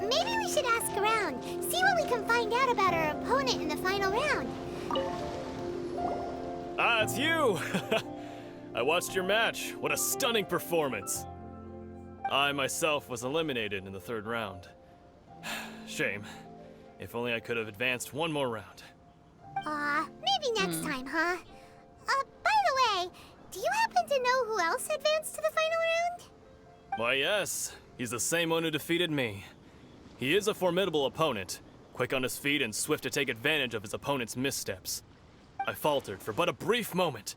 Maybe we should ask around, see what we can find out about our opponent in the final round. Ah, it's you! I watched your match. What a stunning performance. I myself was eliminated in the third round. Shame. If only I could have advanced one more round. Maybe next time, huh? By the way, do you happen to know who else advanced to the final round? Why, yes. He's the same one who defeated me. He is a formidable opponent, quick on his feet and swift to take advantage of his opponent's missteps. I faltered for but a brief moment,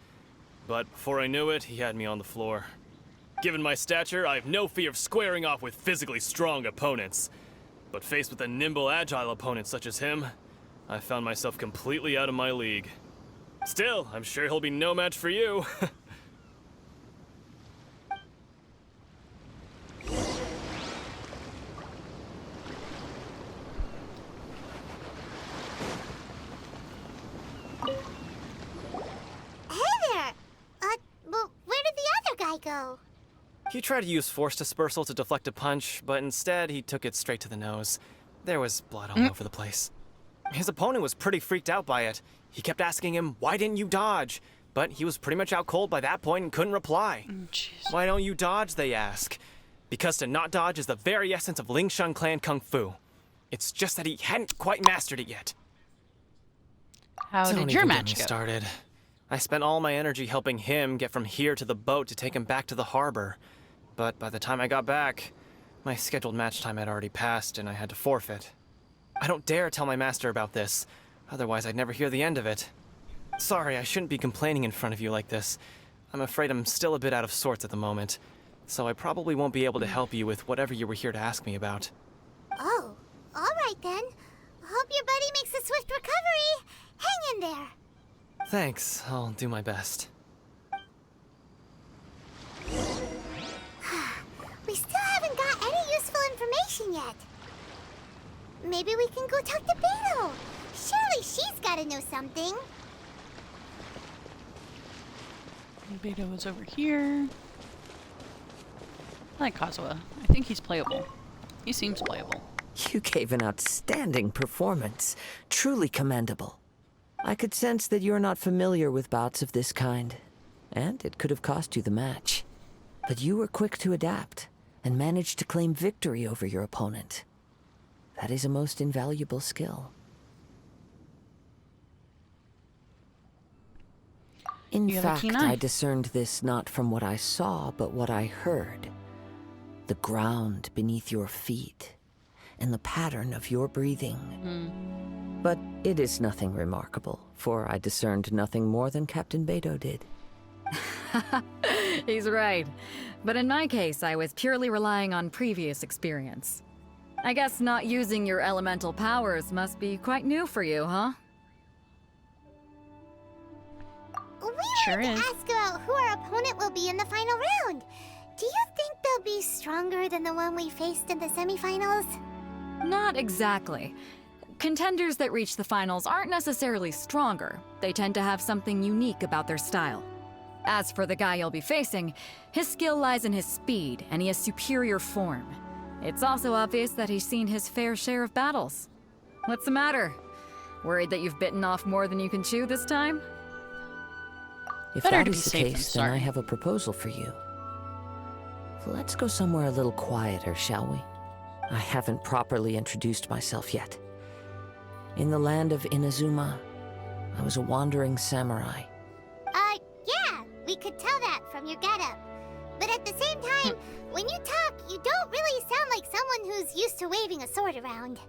but before I knew it, he had me on the floor. Given my stature, I have no fear of squaring off with physically strong opponents. But faced with a nimble, agile opponent such as him, I found myself completely out of my league. Still, I'm sure he'll be no match for you. Hey there! Well, where did the other guy go? He tried to use force dispersal to deflect a punch, but instead he took it straight to the nose. There was blood all over the place. His opponent was pretty freaked out by it. He kept asking him, "Why didn't you dodge?" But he was pretty much out cold by that point and couldn't reply. Jeez. "Why don't you dodge?" they ask. Because to not dodge is the very essence of Lingshan clan kung fu. It's just that he hadn't quite mastered it yet. How Don't did your even get match me go? started. I spent all my energy helping him get from here to the boat to take him back to the harbor. But by the time I got back, my scheduled match time had already passed and I had to forfeit. I don't dare tell my master about this, otherwise I'd never hear the end of it. Sorry, I shouldn't be complaining in front of you like this. I'm afraid I'm still a bit out of sorts at the moment, so I probably won't be able to help you with whatever you were here to ask me about. Oh, alright then. Hope your buddy makes a swift recovery. Hang in there. Thanks, I'll do my best. We still haven't got any useful information yet. Maybe we can go talk to Beto. Surely she's gotta know something. Beto is over here. I like Kazuha. I think he's playable. He seems playable. You gave an outstanding performance. Truly commendable. I could sense that you're not familiar with bouts of this kind, and it could have cost you the match. But you were quick to adapt, and managed to claim victory over your opponent. That is a most invaluable skill. In You have a fact, keen eye. I discerned this not from what I saw, but what I heard. The ground beneath your feet, and the pattern of your breathing. But it is nothing remarkable, for I discerned nothing more than Captain Beto did. He's right. But in my case, I was purely relying on previous experience. I guess not using your elemental powers must be quite new for you, huh? We Sure wanted is. to ask about who our opponent will be in the final round. Do you think they'll be stronger than the one we faced in the semifinals? Not exactly. Contenders that reach the finals aren't necessarily stronger. They tend to have something unique about their style. As for the guy you'll be facing, his skill lies in his speed, and he has superior form. It's also obvious that he's seen his fair share of battles. What's the matter? Worried that you've bitten off more than you can chew this time? If Better that to be is the safe than case, then I sorry. have a proposal for you. Let's go somewhere a little quieter, shall we? I haven't properly introduced myself yet. In the land of Inazuma, I was a wandering samurai. Yeah, we could tell that from your getup. But at the same time, when you talk, you don't really sound like someone who's used to waving a sword around.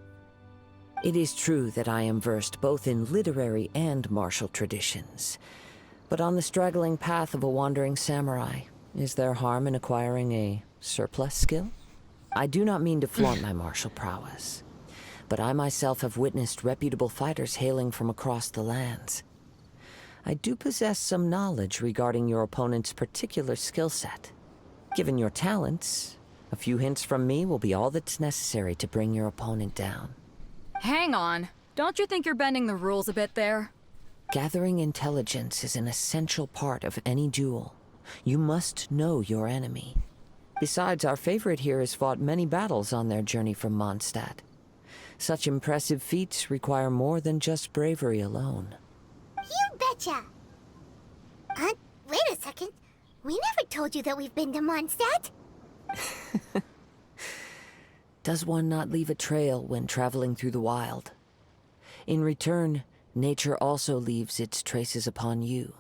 It is true that I am versed both in literary and martial traditions. But on the straggling path of a wandering samurai, is there harm in acquiring a surplus skill? I do not mean to flaunt my martial prowess, but I myself have witnessed reputable fighters hailing from across the lands. I do possess some knowledge regarding your opponent's particular skill set. Given your talents, a few hints from me will be all that's necessary to bring your opponent down. Hang on. Don't you think you're bending the rules a bit there? Gathering intelligence is an essential part of any duel. You must know your enemy. Besides, our favorite here has fought many battles on their journey from Mondstadt. Such impressive feats require more than just bravery alone. You betcha! Wait a second. We never told you that we've been to Mondstadt. Does one not leave a trail when traveling through the wild? In return, nature also leaves its traces upon you.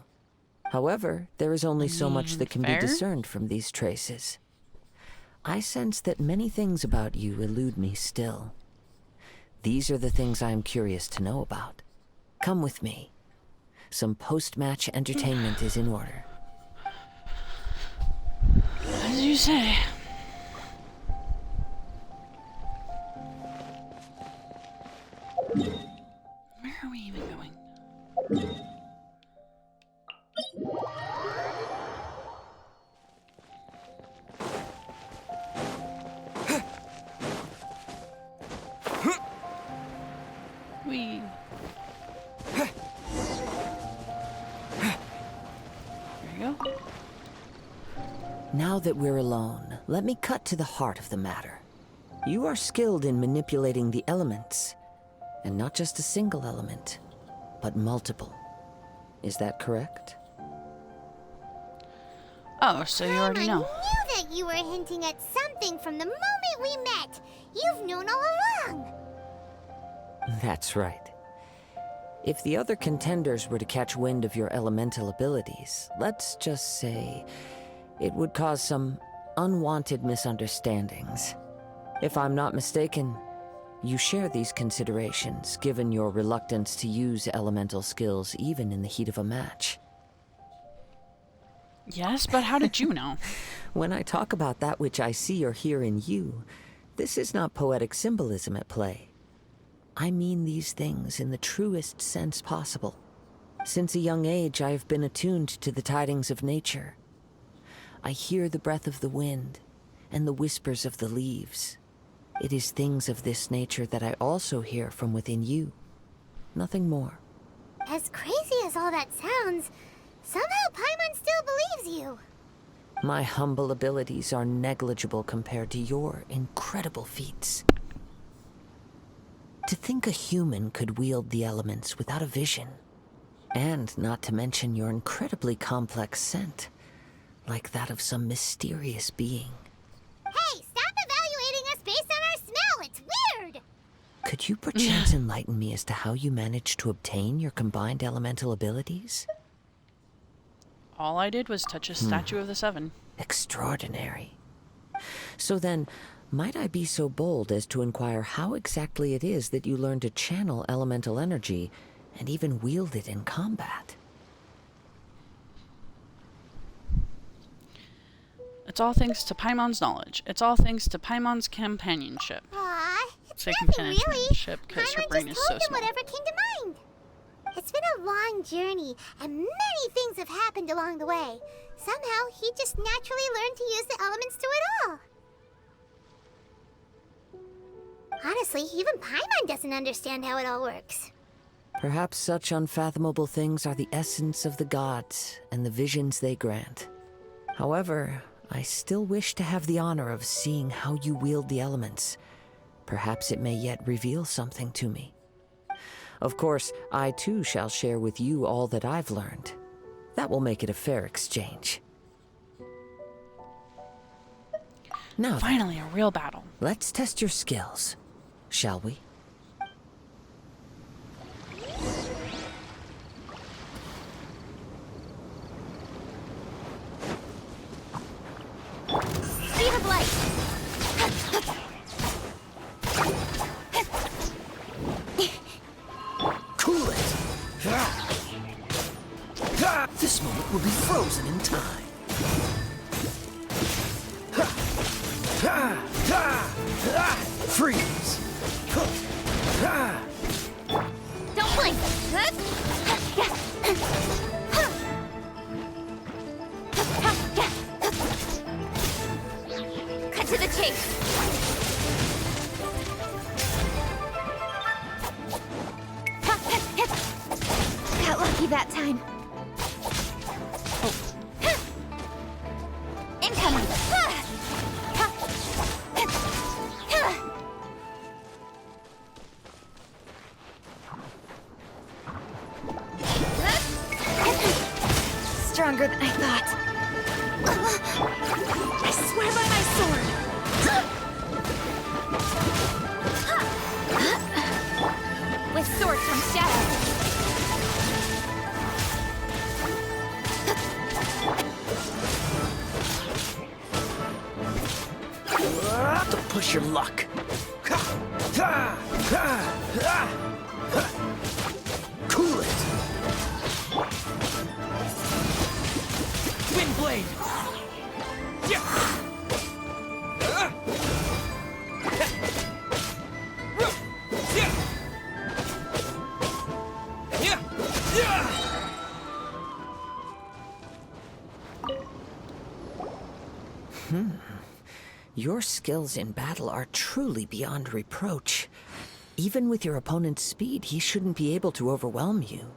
However, there is only so much that can be discerned from these traces. I sense that many things about you elude me still. These are the things I am curious to know about. Come with me. Some post-match entertainment is in order. As you say. Where are we even going? Wee. There you go. Now that we're alone, let me cut to the heart of the matter. You are skilled in manipulating the elements, and not just a single element, but multiple. Is that correct? Oh, so you already know. I knew that you were hinting at something from the moment we met. You've known all along. That's right. If the other contenders were to catch wind of your elemental abilities, let's just say it would cause some unwanted misunderstandings. If I'm not mistaken, you share these considerations, given your reluctance to use elemental skills even in the heat of a match. Yes, but how did you know? When I talk about that which I see or hear in you, this is not poetic symbolism at play. I mean these things in the truest sense possible. Since a young age, I have been attuned to the tidings of nature. I hear the breath of the wind and the whispers of the leaves. It is things of this nature that I also hear from within you. Nothing more. As crazy as all that sounds, somehow Paimon still believes you. My humble abilities are negligible compared to your incredible feats. To think a human could wield the elements without a vision, and not to mention your incredibly complex scent, like that of some mysterious being. Hey, stop evaluating us based on our smell! It's weird! Could you perchance enlighten me as to how you managed to obtain your combined elemental abilities? All I did was touch a statue of the Seven. Extraordinary. So then, might I be so bold as to inquire how exactly it is that you learned to channel elemental energy and even wield it in combat? It's all thanks to Paimon's knowledge. It's all thanks to Paimon's companionship. Aw, it's Say nothing really. companionship because her Paimon brain just is so told him small. whatever came to mind. It's been a long journey, and many things have happened along the way. Somehow, he just naturally learned to use the elements through it all. Honestly, even Paimon doesn't understand how it all works. Perhaps such unfathomable things are the essence of the gods and the visions they grant. However, I still wish to have the honor of seeing how you wield the elements. Perhaps it may yet reveal something to me. Of course, I too shall share with you all that I've learned. That will make it a fair exchange. Now then, Finally, a real battle. let's test your skills, shall we? Speed of light! This moment will be frozen in time. Freeze! Don't blink! Cut to the chase! Got lucky that time. Incoming! Stronger than I thought. I swear by my sword! With sword comes shadow. Don't push your luck. Cool it. Wind blade. Your skills in battle are truly beyond reproach. Even with your opponent's speed, he shouldn't be able to overwhelm you.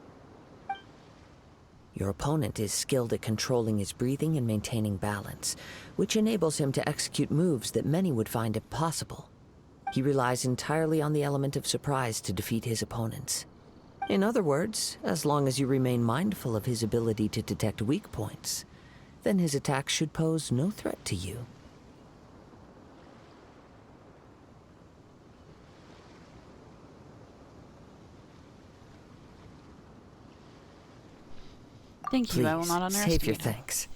Your opponent is skilled at controlling his breathing and maintaining balance, which enables him to execute moves that many would find impossible. He relies entirely on the element of surprise to defeat his opponents. In other words, as long as you remain mindful of his ability to detect weak points, then his attacks should pose no threat to you. Thank you, I will Please, not underestimate save your him. thanks.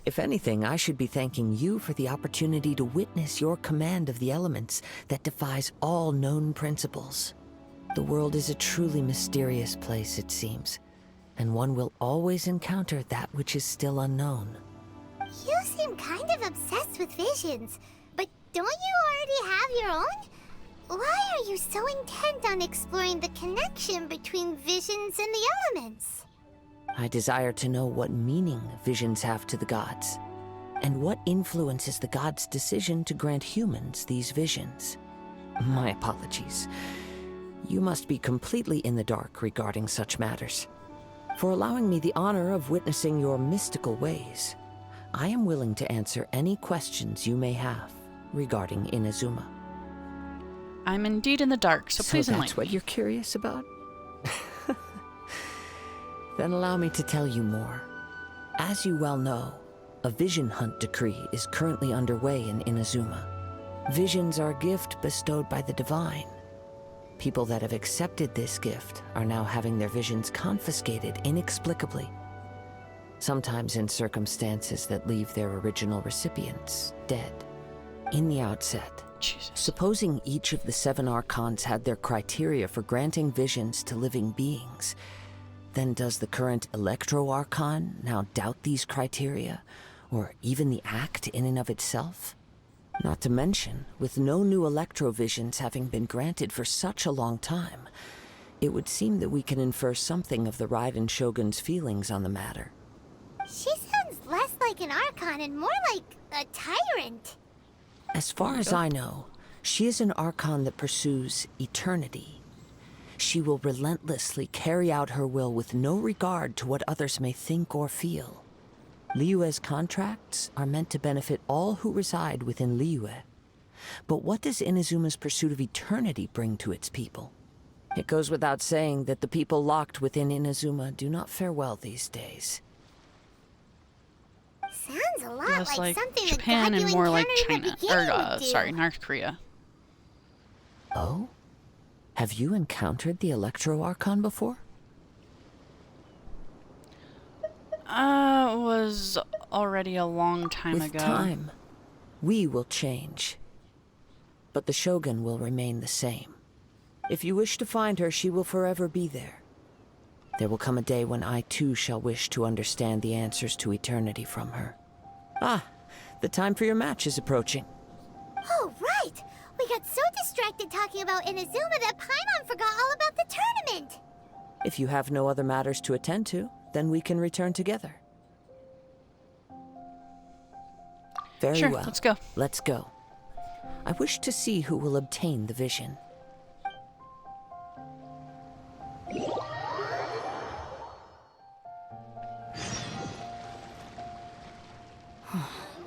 If anything, I should be thanking you for the opportunity to witness your command of the elements that defies all known principles. The world is a truly mysterious place, it seems, and one will always encounter that which is still unknown. You seem kind of obsessed with visions, but don't you already have your own? Why are you so intent on exploring the connection between visions and the elements? I desire to know what meaning visions have to the gods, and what influences the gods' decision to grant humans these visions. My apologies. You must be completely in the dark regarding such matters. For allowing me the honor of witnessing your mystical ways, I am willing to answer any questions you may have regarding Inazuma. I'm indeed in the dark, so please So enlighten that's what me. you're curious about? Then allow me to tell you more. As you well know, a vision hunt decree is currently underway in Inazuma. Visions are a gift bestowed by the divine. People that have accepted this gift are now having their visions confiscated inexplicably, sometimes in circumstances that leave their original recipients dead. In the outset, supposing each of the 7 archons had their criteria for granting visions to living beings, then does the current Electro-Archon now doubt these criteria, or even the act in and of itself? Not to mention, with no new Electro-Visions having been granted for such a long time, it would seem that we can infer something of the Raiden Shogun's feelings on the matter. She sounds less like an Archon and more like a tyrant. As far as I know, she is an Archon that pursues eternity. She will relentlessly carry out her will with no regard to what others may think or feel. Liyue's contracts are meant to benefit all who reside within Liyue. But what does Inazuma's pursuit of eternity bring to its people? It goes without saying that the people locked within Inazuma do not fare well these days. Sounds a lot Less like like something Japan the god and you more like encountered in the China. beginning would do. Sorry, North Korea. Oh? Have you encountered the Electro-Archon before? Was already a long time With ago. time, we will change. But the Shogun will remain the same. If you wish to find her, she will forever be there. There will come a day when I too shall wish to understand the answers to eternity from her. Ah, the time for your match is approaching. Oh, right! We got so distracted talking about Inazuma that Paimon forgot all about the tournament! If you have no other matters to attend to, then we can return together. Very Sure, well. let's go. Let's go. I wish to see who will obtain the vision.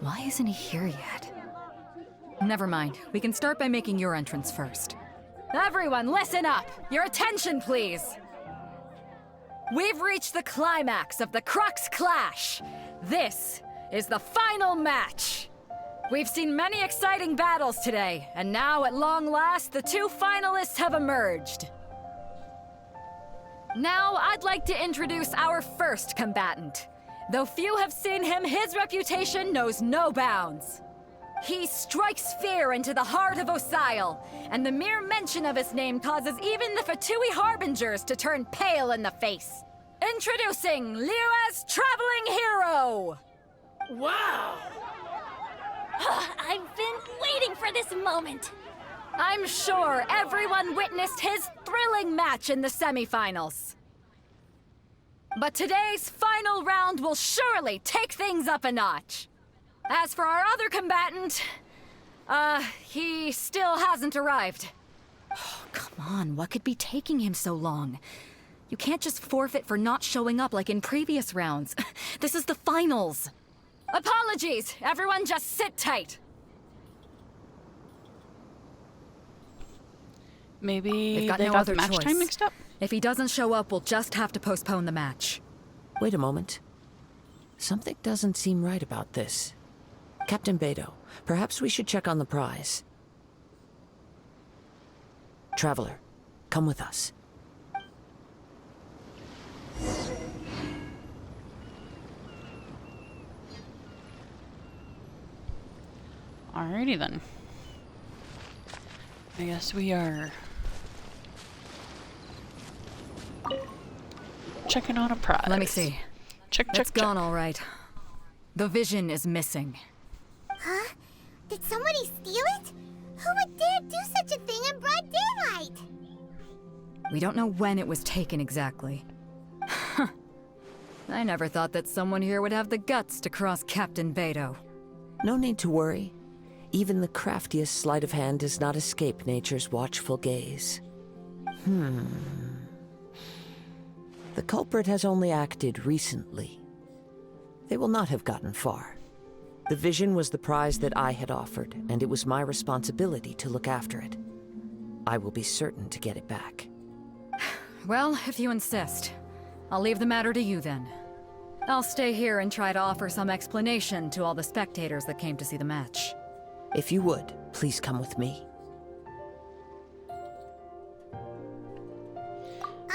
Why isn't he here yet? Never mind. We can start by making your entrance first. Everyone, listen up! Your attention, please! We've reached the climax of the Crux Clash! This is the final match! We've seen many exciting battles today, and now, at long last, the two finalists have emerged. Now, I'd like to introduce our first combatant. Though few have seen him, his reputation knows no bounds. He strikes fear into the heart of Osile, and the mere mention of his name causes even the Fatui Harbingers to turn pale in the face. Introducing Liyue's Traveling Hero! Wow! I've been waiting for this moment. I'm sure everyone witnessed his thrilling match in the semifinals. But today's final round will surely take things up a notch. As for our other combatant, he still hasn't arrived. Oh, come on, what could be taking him so long? You can't just forfeit for not showing up like in previous rounds. This is the finals. Apologies, everyone just sit tight. Maybe They've got they no got other the match choice. time mixed up? If he doesn't show up, we'll just have to postpone the match. Wait a moment. Something doesn't seem right about this. Captain Beidou, perhaps we should check on the prize. Traveler, come with us. Alrighty then. I guess we are checking on a prize. Let me see. Check, It's check, gone check. all right. The vision is missing. Huh? Did somebody steal it? Who would dare do such a thing in broad daylight? We don't know when it was taken exactly. I never thought that someone here would have the guts to cross Captain Beidou. No need to worry. Even the craftiest sleight of hand does not escape nature's watchful gaze. The culprit has only acted recently. They will not have gotten far. The vision was the prize that I had offered, and it was my responsibility to look after it. I will be certain to get it back. Well, if you insist. I'll leave the matter to you then. I'll stay here and try to offer some explanation to all the spectators that came to see the match. If you would, please come with me.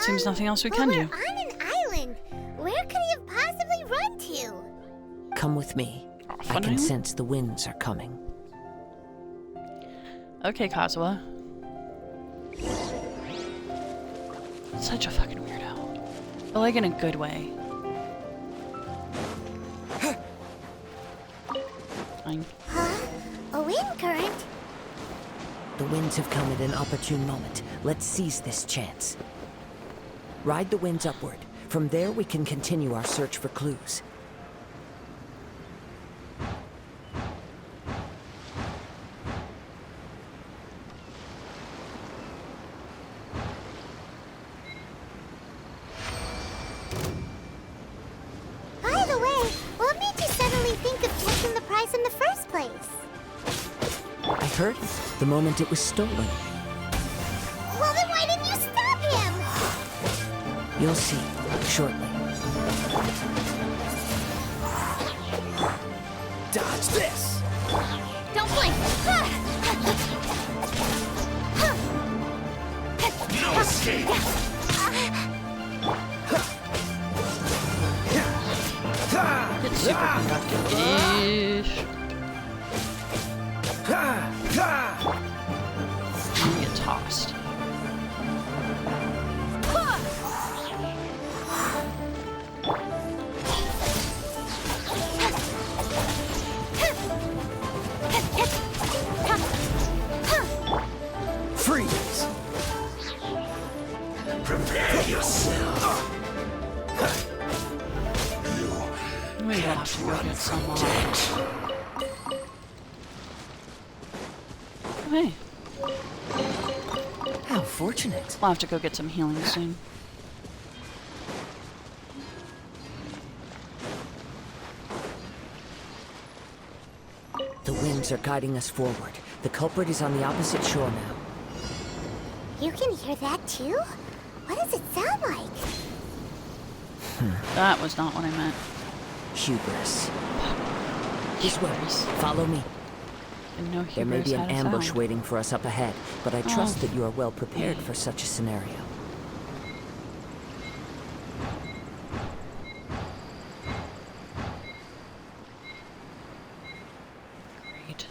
Seems nothing else we But can we're do. on an island. Where could he have possibly run to? Come with me. Off I an can island? sense the winds are coming. Okay, Kazuha. Such a fucking weirdo. But like in a good way. Fine. Huh? A wind current? The winds have come at an opportune moment. Let's seize this chance. Ride the winds upward. From there, we can continue our search for clues. By the way, what made you suddenly think of taking the prize in the first place? I heard it the moment it was stolen. Well, then why didn't you stop him? You'll see shortly. Dodge this! Don't blink! No escape! It's super conductive-ish. And get tossed. have to go get some Hey. How fortunate. We'll have to go get some healing soon. The winds are guiding us forward. The culprit is on the opposite shore now. You can hear that too? What does it sound like? That was not what I meant. Hubris. This way. Follow me. No, there may be an ambush sound. waiting for us up ahead, but I trust that you are well prepared for such a scenario. Great.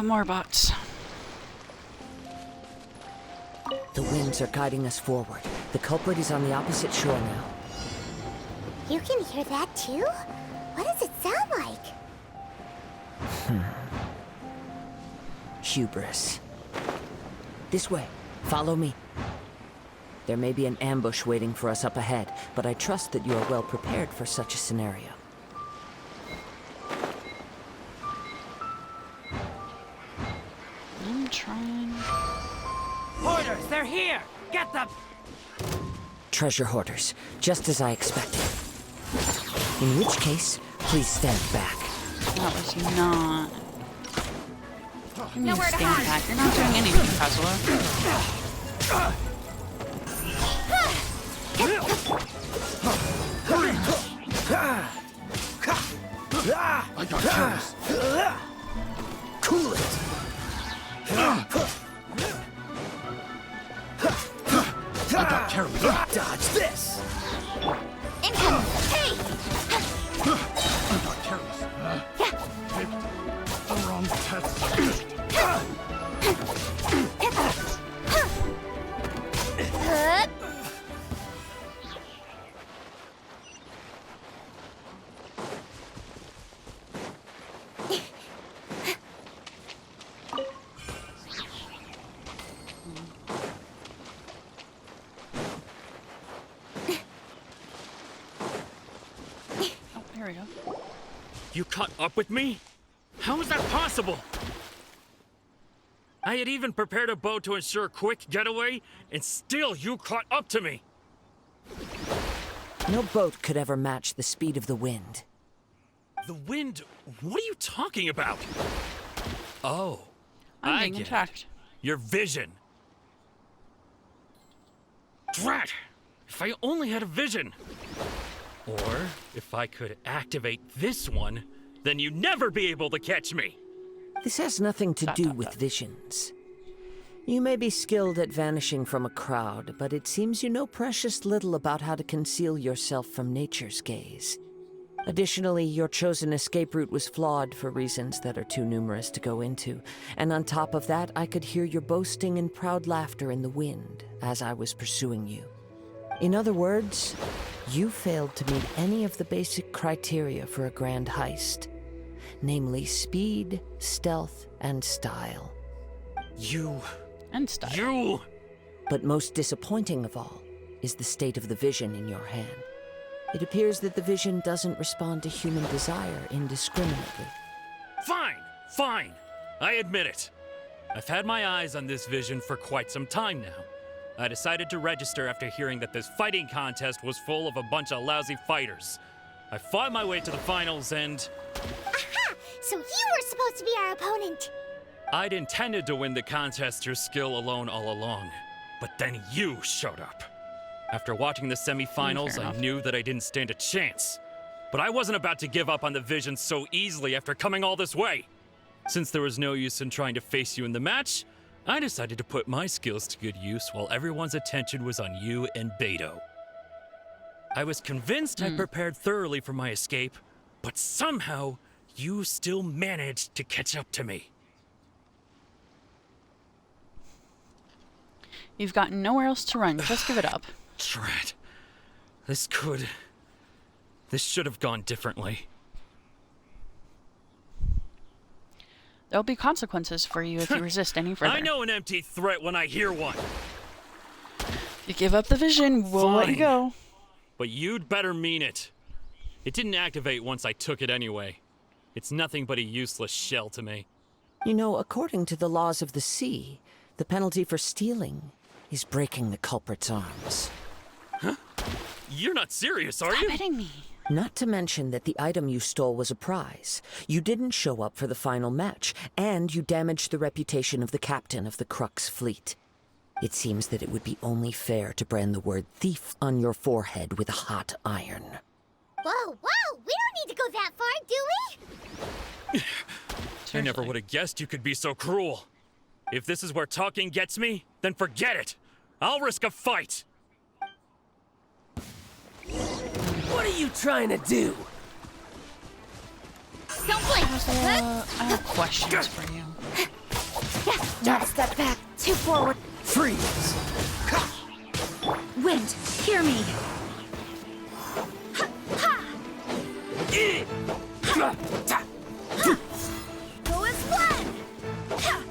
More bots. The winds are guiding us forward. The culprit is on the opposite shore now. You can hear that too? What does it sound like? Hubris. This way. Follow me. There may be an ambush waiting for us up ahead, but I trust that you are well prepared for such a scenario. I'm trying. Hoarders, they're here! Get them! Treasure hoarders, just as I expected. In which case, please stand back. That was not. You mean stand back? You're not doing anything, Kazuo. I got careless. Cool it. I got careless. Dodge this. Incoming! Hey! I got careless. Picked the wrong test. There we go. You caught up with me? How is that possible? I had even prepared a boat to ensure a quick getaway, and still you caught up to me. No boat could ever match the speed of the wind. The wind? What are you talking about? Oh, I'm I being get it. attacked. Your vision. Drat! If I only had a vision. Or if I could activate this one, then you'd never be able to catch me. This has nothing to do with visions. You may be skilled at vanishing from a crowd, but it seems you know precious little about how to conceal yourself from nature's gaze. Additionally, your chosen escape route was flawed for reasons that are too numerous to go into, and on top of that, I could hear your boasting and proud laughter in the wind as I was pursuing you. In other words, you failed to meet any of the basic criteria for a grand heist, namely speed, stealth, and style. And style. You! But most disappointing of all is the state of the vision in your hand. It appears that the vision doesn't respond to human desire indiscriminately. Fine. I admit it. I've had my eyes on this vision for quite some time now. I decided to register after hearing that this fighting contest was full of a bunch of lousy fighters. I fought my way to the finals and... Aha! So you were supposed to be our opponent! I'd intended to win the contest through skill alone all along. But then you showed up. After watching the semifinals, I knew that I didn't stand a chance. But I wasn't about to give up on the vision so easily after coming all this way. Since there was no use in trying to face you in the match, I decided to put my skills to good use while everyone's attention was on you and Beto. I was convinced I prepared thoroughly for my escape, but somehow you still managed to catch up to me. You've got nowhere else to run. Just give it up. Drat. This should have gone differently. There'll be consequences for you if you resist any further. I know an empty threat when I hear one. You give up the vision, we'll let you go. But you'd better mean it. It didn't activate once I took it anyway. It's nothing but a useless shell to me. You know, according to the laws of the sea, the penalty for stealing is breaking the culprit's arms. Huh? You're not serious, are you? Stop hitting me. Not to mention that the item you stole was a prize. You didn't show up for the final match, and you damaged the reputation of the captain of the Crux fleet. It seems that it would be only fair to brand the word thief on your forehead with a hot iron. Whoa, whoa! We don't need to go that far, do we? I never would have guessed you could be so cruel. If this is where talking gets me, then forget it. I'll risk a fight. What are you trying to do? Don't blink! I have questions for you. Not a step back, two forward. Freeze! Wind, hear me. Go as one!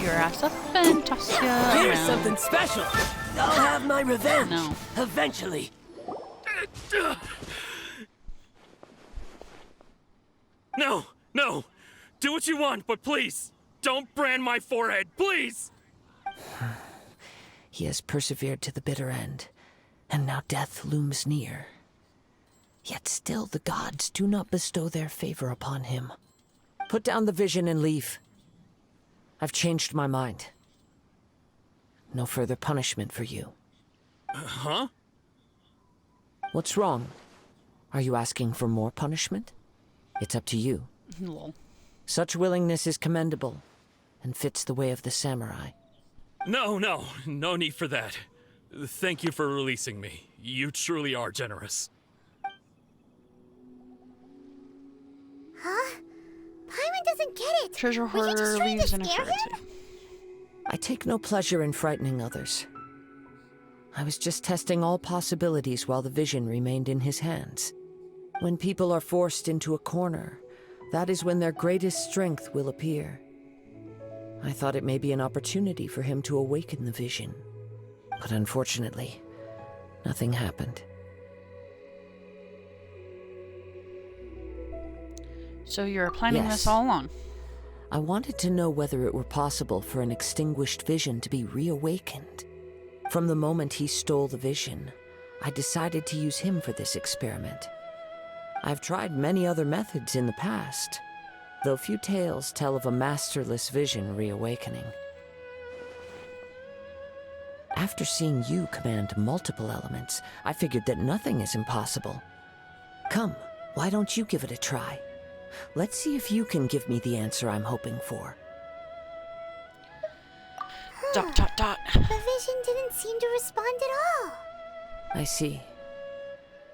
Your ass up and toss you Here's around. something special. I'll have my revenge. No. Eventually. No, no. Do what you want, but please, don't brand my forehead, please! He has persevered to the bitter end, and now death looms near. Yet still the gods do not bestow their favor upon him. Put down the vision and leave. I've changed my mind. No further punishment for you. Huh? What's wrong? Are you asking for more punishment? It's up to you. Lol. Such willingness is commendable, and fits the way of the samurai. No need for that. Thank you for releasing me. You truly are generous. Huh? Paimon doesn't get it. Treasure Were you just hoarder trying to leaves in a scare frenzy. him? I take no pleasure in frightening others. I was just testing all possibilities while the vision remained in his hands. When people are forced into a corner, that is when their greatest strength will appear. I thought it may be an opportunity for him to awaken the vision. But unfortunately, nothing happened. So you're planning Yes. this all along? I wanted to know whether it were possible for an extinguished vision to be reawakened. From the moment he stole the vision, I decided to use him for this experiment. I've tried many other methods in the past, though few tales tell of a masterless vision reawakening. After seeing you command multiple elements, I figured that nothing is impossible. Come, why don't you give it a try? Let's see if you can give me the answer I'm hoping for. Dot, dot, dot. The vision didn't seem to respond at all. I see.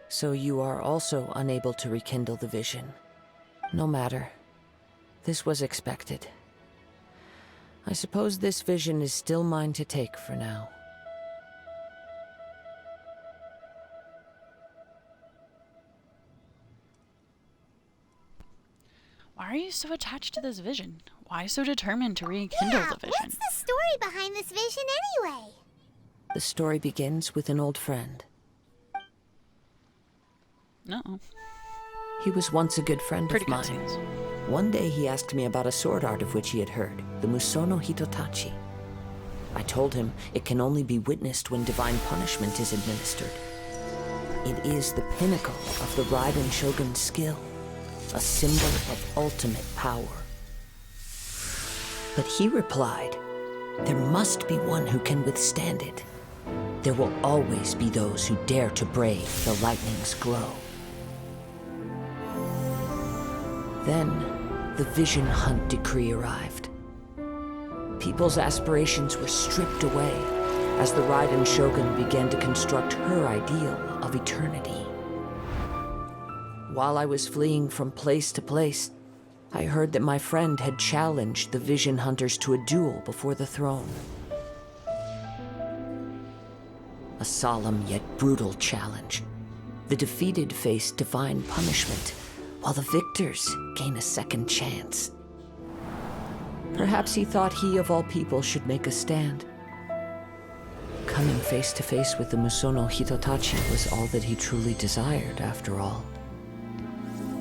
So you are also unable to rekindle the vision. No matter. This was expected. I suppose this vision is still mine to take for now. Why are you so attached to this vision? Why so determined to rekindle the vision? What's the story behind this vision anyway? The story begins with an old friend. No. He was once a good friend Pretty of mine. cutscenes. One day he asked me about a sword art of which he had heard, the Musono Hitotachi. I told him it can only be witnessed when divine punishment is administered. It is the pinnacle of the Raiden Shogun's skill, a symbol of ultimate power. But he replied, there must be one who can withstand it. There will always be those who dare to brave the lightning's glow. Then, the Vision Hunt decree arrived. People's aspirations were stripped away as the Raiden Shogun began to construct her ideal of eternity. While I was fleeing from place to place, I heard that my friend had challenged the Vision Hunters to a duel before the throne. A solemn yet brutal challenge. The defeated faced divine punishment while the victors gain a second chance. Perhaps he thought he of all people should make a stand. Coming face to face with the Musono Hitotachi was all that he truly desired, after all.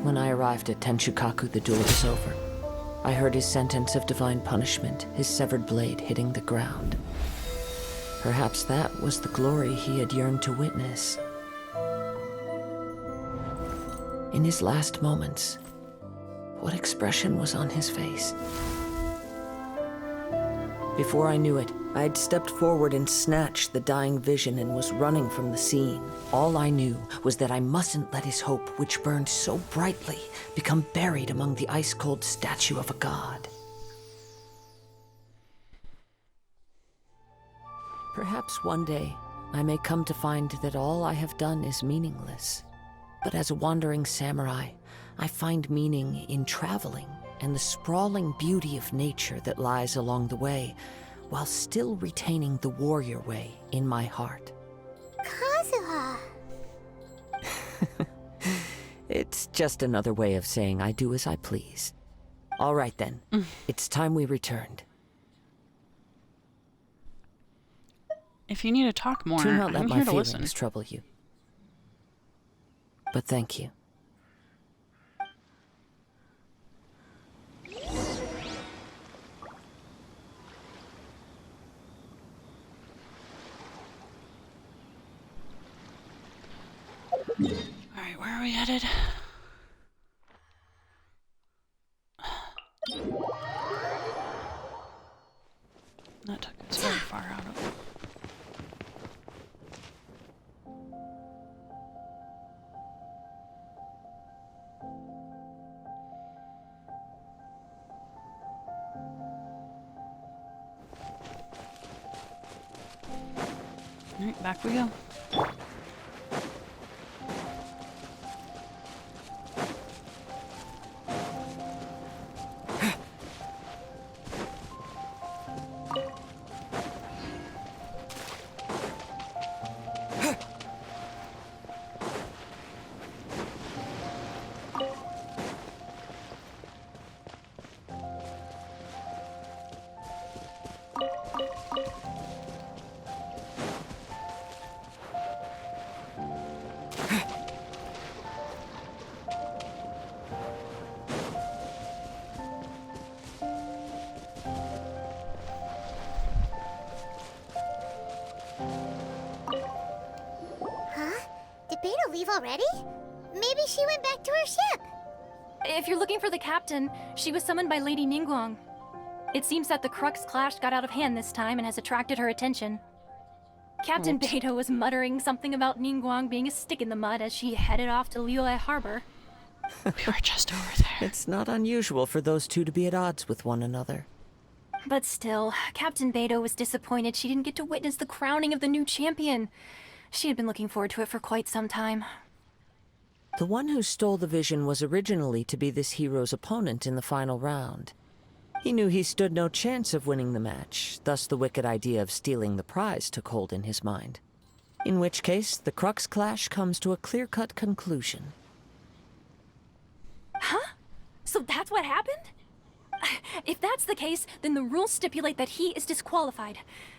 When I arrived at Tenshukaku, the duel was over. I heard his sentence of divine punishment, his severed blade hitting the ground. Perhaps that was the glory he had yearned to witness. In his last moments, what expression was on his face? Before I knew it, I had stepped forward and snatched the dying vision and was running from the scene. All I knew was that I mustn't let his hope, which burned so brightly, become buried among the ice-cold statue of a god. Perhaps one day, I may come to find that all I have done is meaningless. But as a wandering samurai, I find meaning in traveling and the sprawling beauty of nature that lies along the way, while still retaining the warrior way in my heart. Kazuha! It's just another way of saying I do as I please. All right then, it's time we returned. If you need to talk more, Do not let I'm my here to feelings listen. trouble you. But thank you. Alright, where are we headed? That took us very far out of it. Alright, back we go. Leave already? Maybe she went back to her ship. If you're looking for the captain, she was summoned by Lady Ningguang. It seems that the Crux clash got out of hand this time and has attracted her attention. Captain Beidou was muttering something about Ningguang being a stick in the mud as she headed off to Liyue Harbor. We were just over there. It's not unusual for those two to be at odds with one another. But still, Captain Beidou was disappointed she didn't get to witness the crowning of the new champion. She had been looking forward to it for quite some time. The one who stole the vision was originally to be this hero's opponent in the final round. He knew he stood no chance of winning the match, thus the wicked idea of stealing the prize took hold in his mind. In which case, the Crux clash comes to a clear-cut conclusion. Huh? So that's what happened? If that's the case, then the rules stipulate that he is disqualified,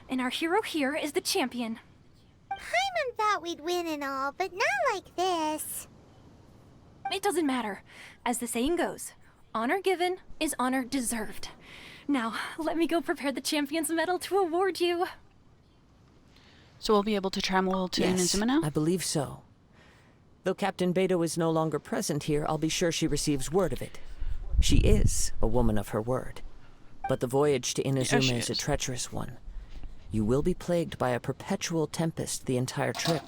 and our hero here is the champion. Paimon thought we'd win and all, but not like this. It doesn't matter. As the saying goes, honor given is honor deserved. Now, let me go prepare the champion's medal to award you. So we'll be able to travel to Inazuma now? I believe so. Though Captain Beidou is no longer present here, I'll be sure she receives word of it. She is a woman of her word. But the voyage to Inazuma is a treacherous one. You will be plagued by a perpetual tempest the entire trip.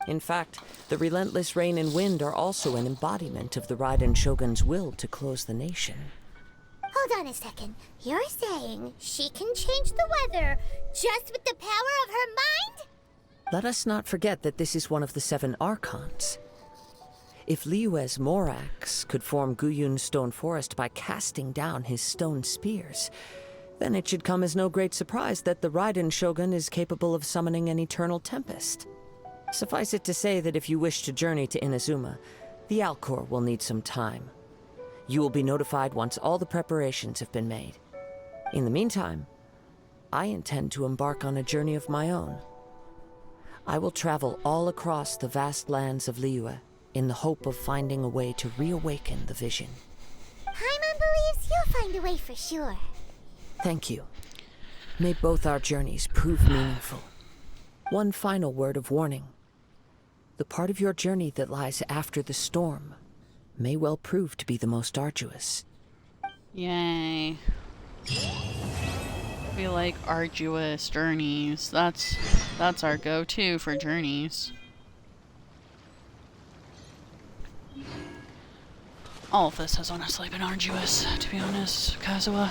In fact, the relentless rain and wind are also an embodiment of the Raiden Shogun's will to close the nation. Hold on a second. You're saying she can change the weather just with the power of her mind? Let us not forget that this is one of the 7 Archons. If Liyue's Morax could form Guyun's stone forest by casting down his stone spears, then it should come as no great surprise that the Raiden Shogun is capable of summoning an eternal tempest. Suffice it to say that if you wish to journey to Inazuma, The Alcor will need some time. You will be notified once all the preparations have been made. In the meantime, I intend to embark on a journey of my own. I will travel all across the vast lands of Liyue in the hope of finding a way to reawaken the vision. Paimon believes you'll find a way for sure. Thank you. May both our journeys prove meaningful. One final word of warning. The part of your journey that lies after the storm may well prove to be the most arduous. Yay. We like arduous journeys. That's our go-to for journeys. All of this has honestly been arduous, to be honest, Kazuha.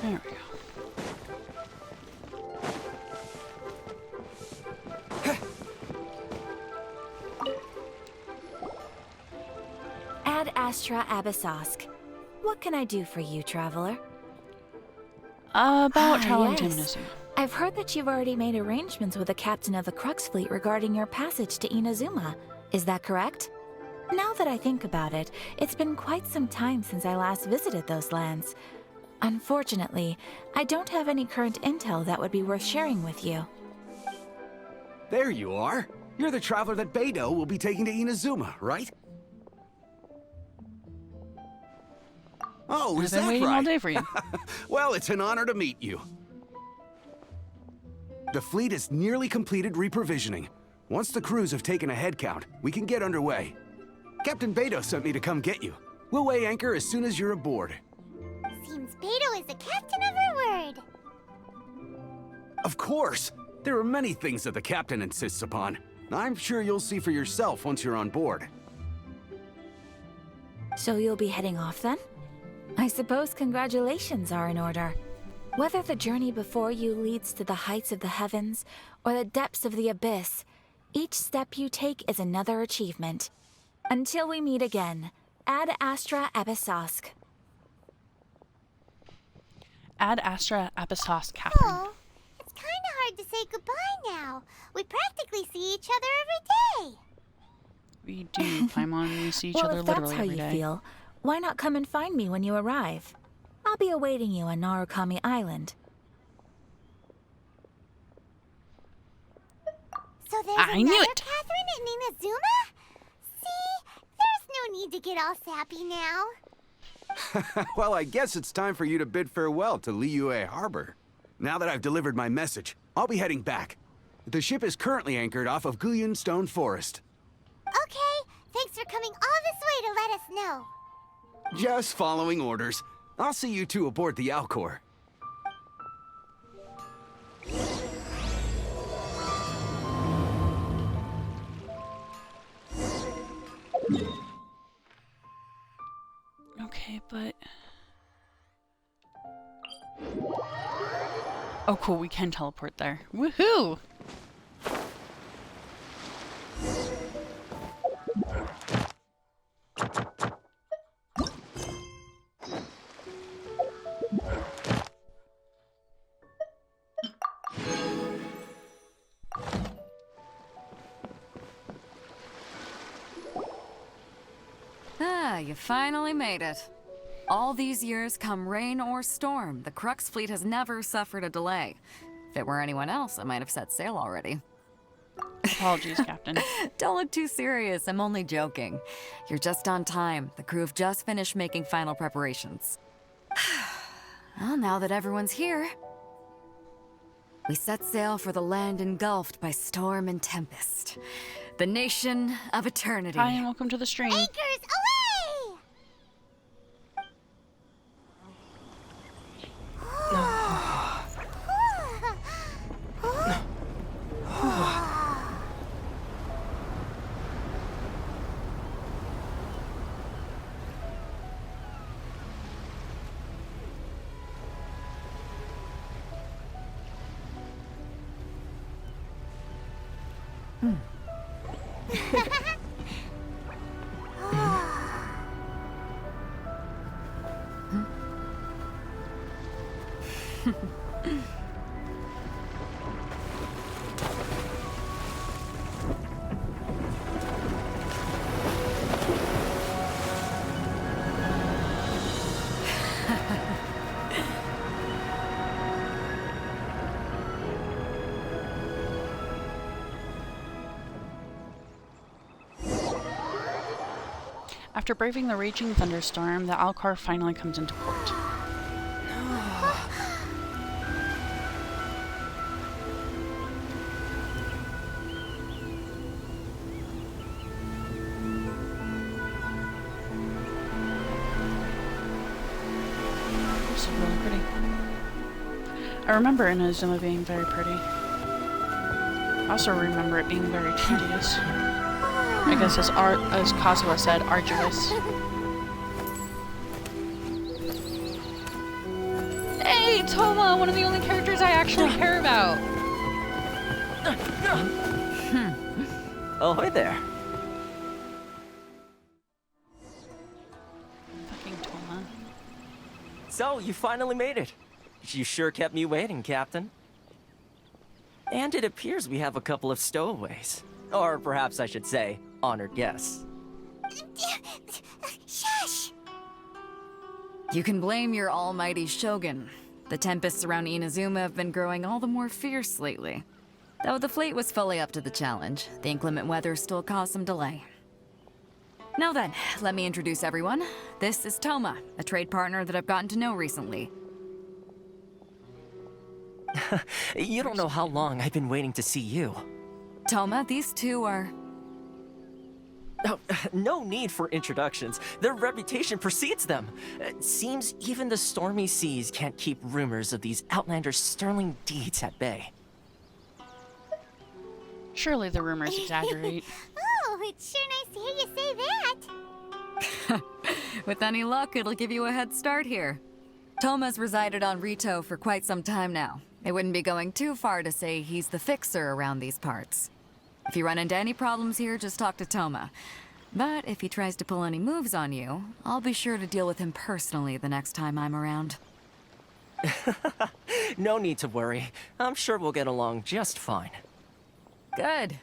There we go. Ad Astra Abyssosk. What can I do for you, traveler? About traveling to yes. Inazuma. I've heard that you've already made arrangements with the captain of the Crux fleet regarding your passage to Inazuma. Is that correct? Now that I think about it, it's been quite some time since I last visited those lands. Unfortunately, I don't have any current intel that would be worth sharing with you. There you are. You're the traveler that Beidou will be taking to Inazuma, right? Oh, is I've been that waiting right? all day for you. Well, it's an honor to meet you. The fleet has nearly completed reprovisioning. Once the crews have taken a head count, we can get underway. Captain Beidou sent me to come get you. We'll weigh anchor as soon as you're aboard. Seems Beidou is the captain of her word. Of course! There are many things that the captain insists upon. I'm sure you'll see for yourself once you're on board. So you'll be heading off then? I suppose congratulations are in order. Whether the journey before you leads to the heights of the heavens or the depths of the abyss, each step you take is another achievement. Until we meet again, Ad Astra Abyssosk. Ad Astra Abyssosk, Catherine. Oh, it's kind of hard to say goodbye now. We practically see each other every day. We do, Paimon. We see each Well, other if that's literally how every you day. feel, why not come and find me when you arrive? I'll be awaiting you on Narukami Island. So there's I knew another it. Catherine in Inazuma? See? There's no need to get all sappy now. Well, I guess it's time for you to bid farewell to Liyue Harbor. Now that I've delivered my message, I'll be heading back. The ship is currently anchored off of Guyun Stone Forest. Okay, thanks for coming all this way to let us know. Just following orders. I'll see you two aboard the Alcor. Okay, but... Oh, cool, we can teleport there. Woohoo! Ah, you finally made it. All these years, come rain or storm, the Crux fleet has never suffered a delay. If it were anyone else, I might have set sail already. Apologies, Captain. Don't look too serious, I'm only joking. You're just on time. The crew have just finished making final preparations. Well, now that everyone's here, we set sail for the land engulfed by storm and tempest. The nation of eternity. Hi, and welcome to the stream. Anchors away! After braving the raging thunderstorm, the Alcar finally comes into port. This is really pretty. I remember Inazuma being very pretty. I also remember it being very tedious. I guess as Kazuha said, arduous. Hey, Toma! One of the only characters I actually care about! Oh, hi there. Fucking Toma. So, you finally made it. You sure kept me waiting, Captain. And it appears we have a couple of stowaways. Or perhaps I should say, honored guests. Shush! You can blame your almighty shogun. The tempests around Inazuma have been growing all the more fierce lately. Though the fleet was fully up to the challenge, the inclement weather still caused some delay. Now then, let me introduce everyone. This is Toma, a trade partner that I've gotten to know recently. You don't know how long I've been waiting to see you. Toma, these two are... Oh, no need for introductions. Their reputation precedes them. It seems even the stormy seas can't keep rumors of these outlanders' sterling deeds at bay. Surely the rumors exaggerate. Oh, it's sure nice to hear you say that. With any luck, it'll give you a head start here. Toma's resided on Rito for quite some time now. It wouldn't be going too far to say he's the fixer around these parts. If you run into any problems here, just talk to Toma. But if he tries to pull any moves on you, I'll be sure to deal with him personally the next time I'm around. No need to worry. I'm sure we'll get along just fine. Good.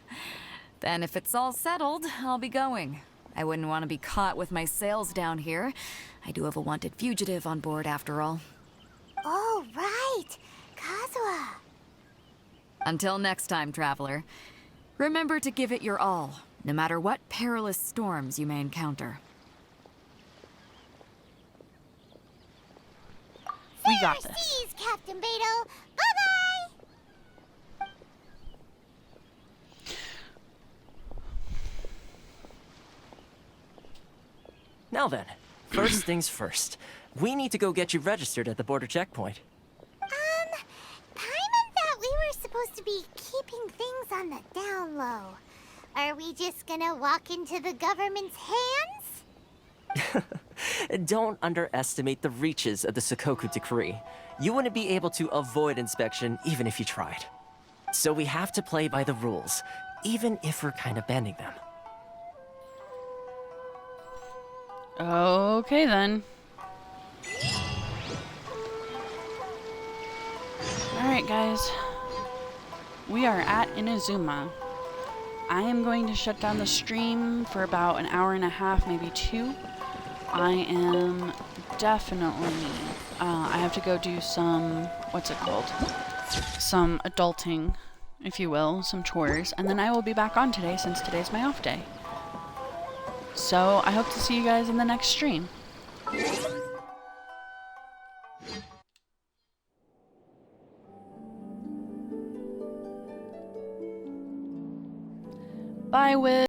Then if it's all settled, I'll be going. I wouldn't want to be caught with my sails down here. I do have a wanted fugitive on board after all. Oh, right. Kazuha. Until next time, traveler. Remember to give it your all, no matter what perilous storms you may encounter. We got this. Seas, Captain Beto. Bye-bye. Now then, first things first. We need to go get you registered at the border checkpoint. Paimon thought we were supposed to be keeping things on the down low. Are we just gonna walk into the government's hands? Don't underestimate the reaches of the Sakoku Decree. You wouldn't be able to avoid inspection even if you tried. So we have to play by the rules, even if we're kind of bending them. Okay then. Alright guys. We are at Inazuma. I am going to shut down the stream for about an hour and a half, maybe 2. I am definitely... I have to go do some... what's it called? Some adulting, if you will, some chores, and then I will be back on today since today's my off day. So, I hope to see you guys in the next stream. Bye, Wiz.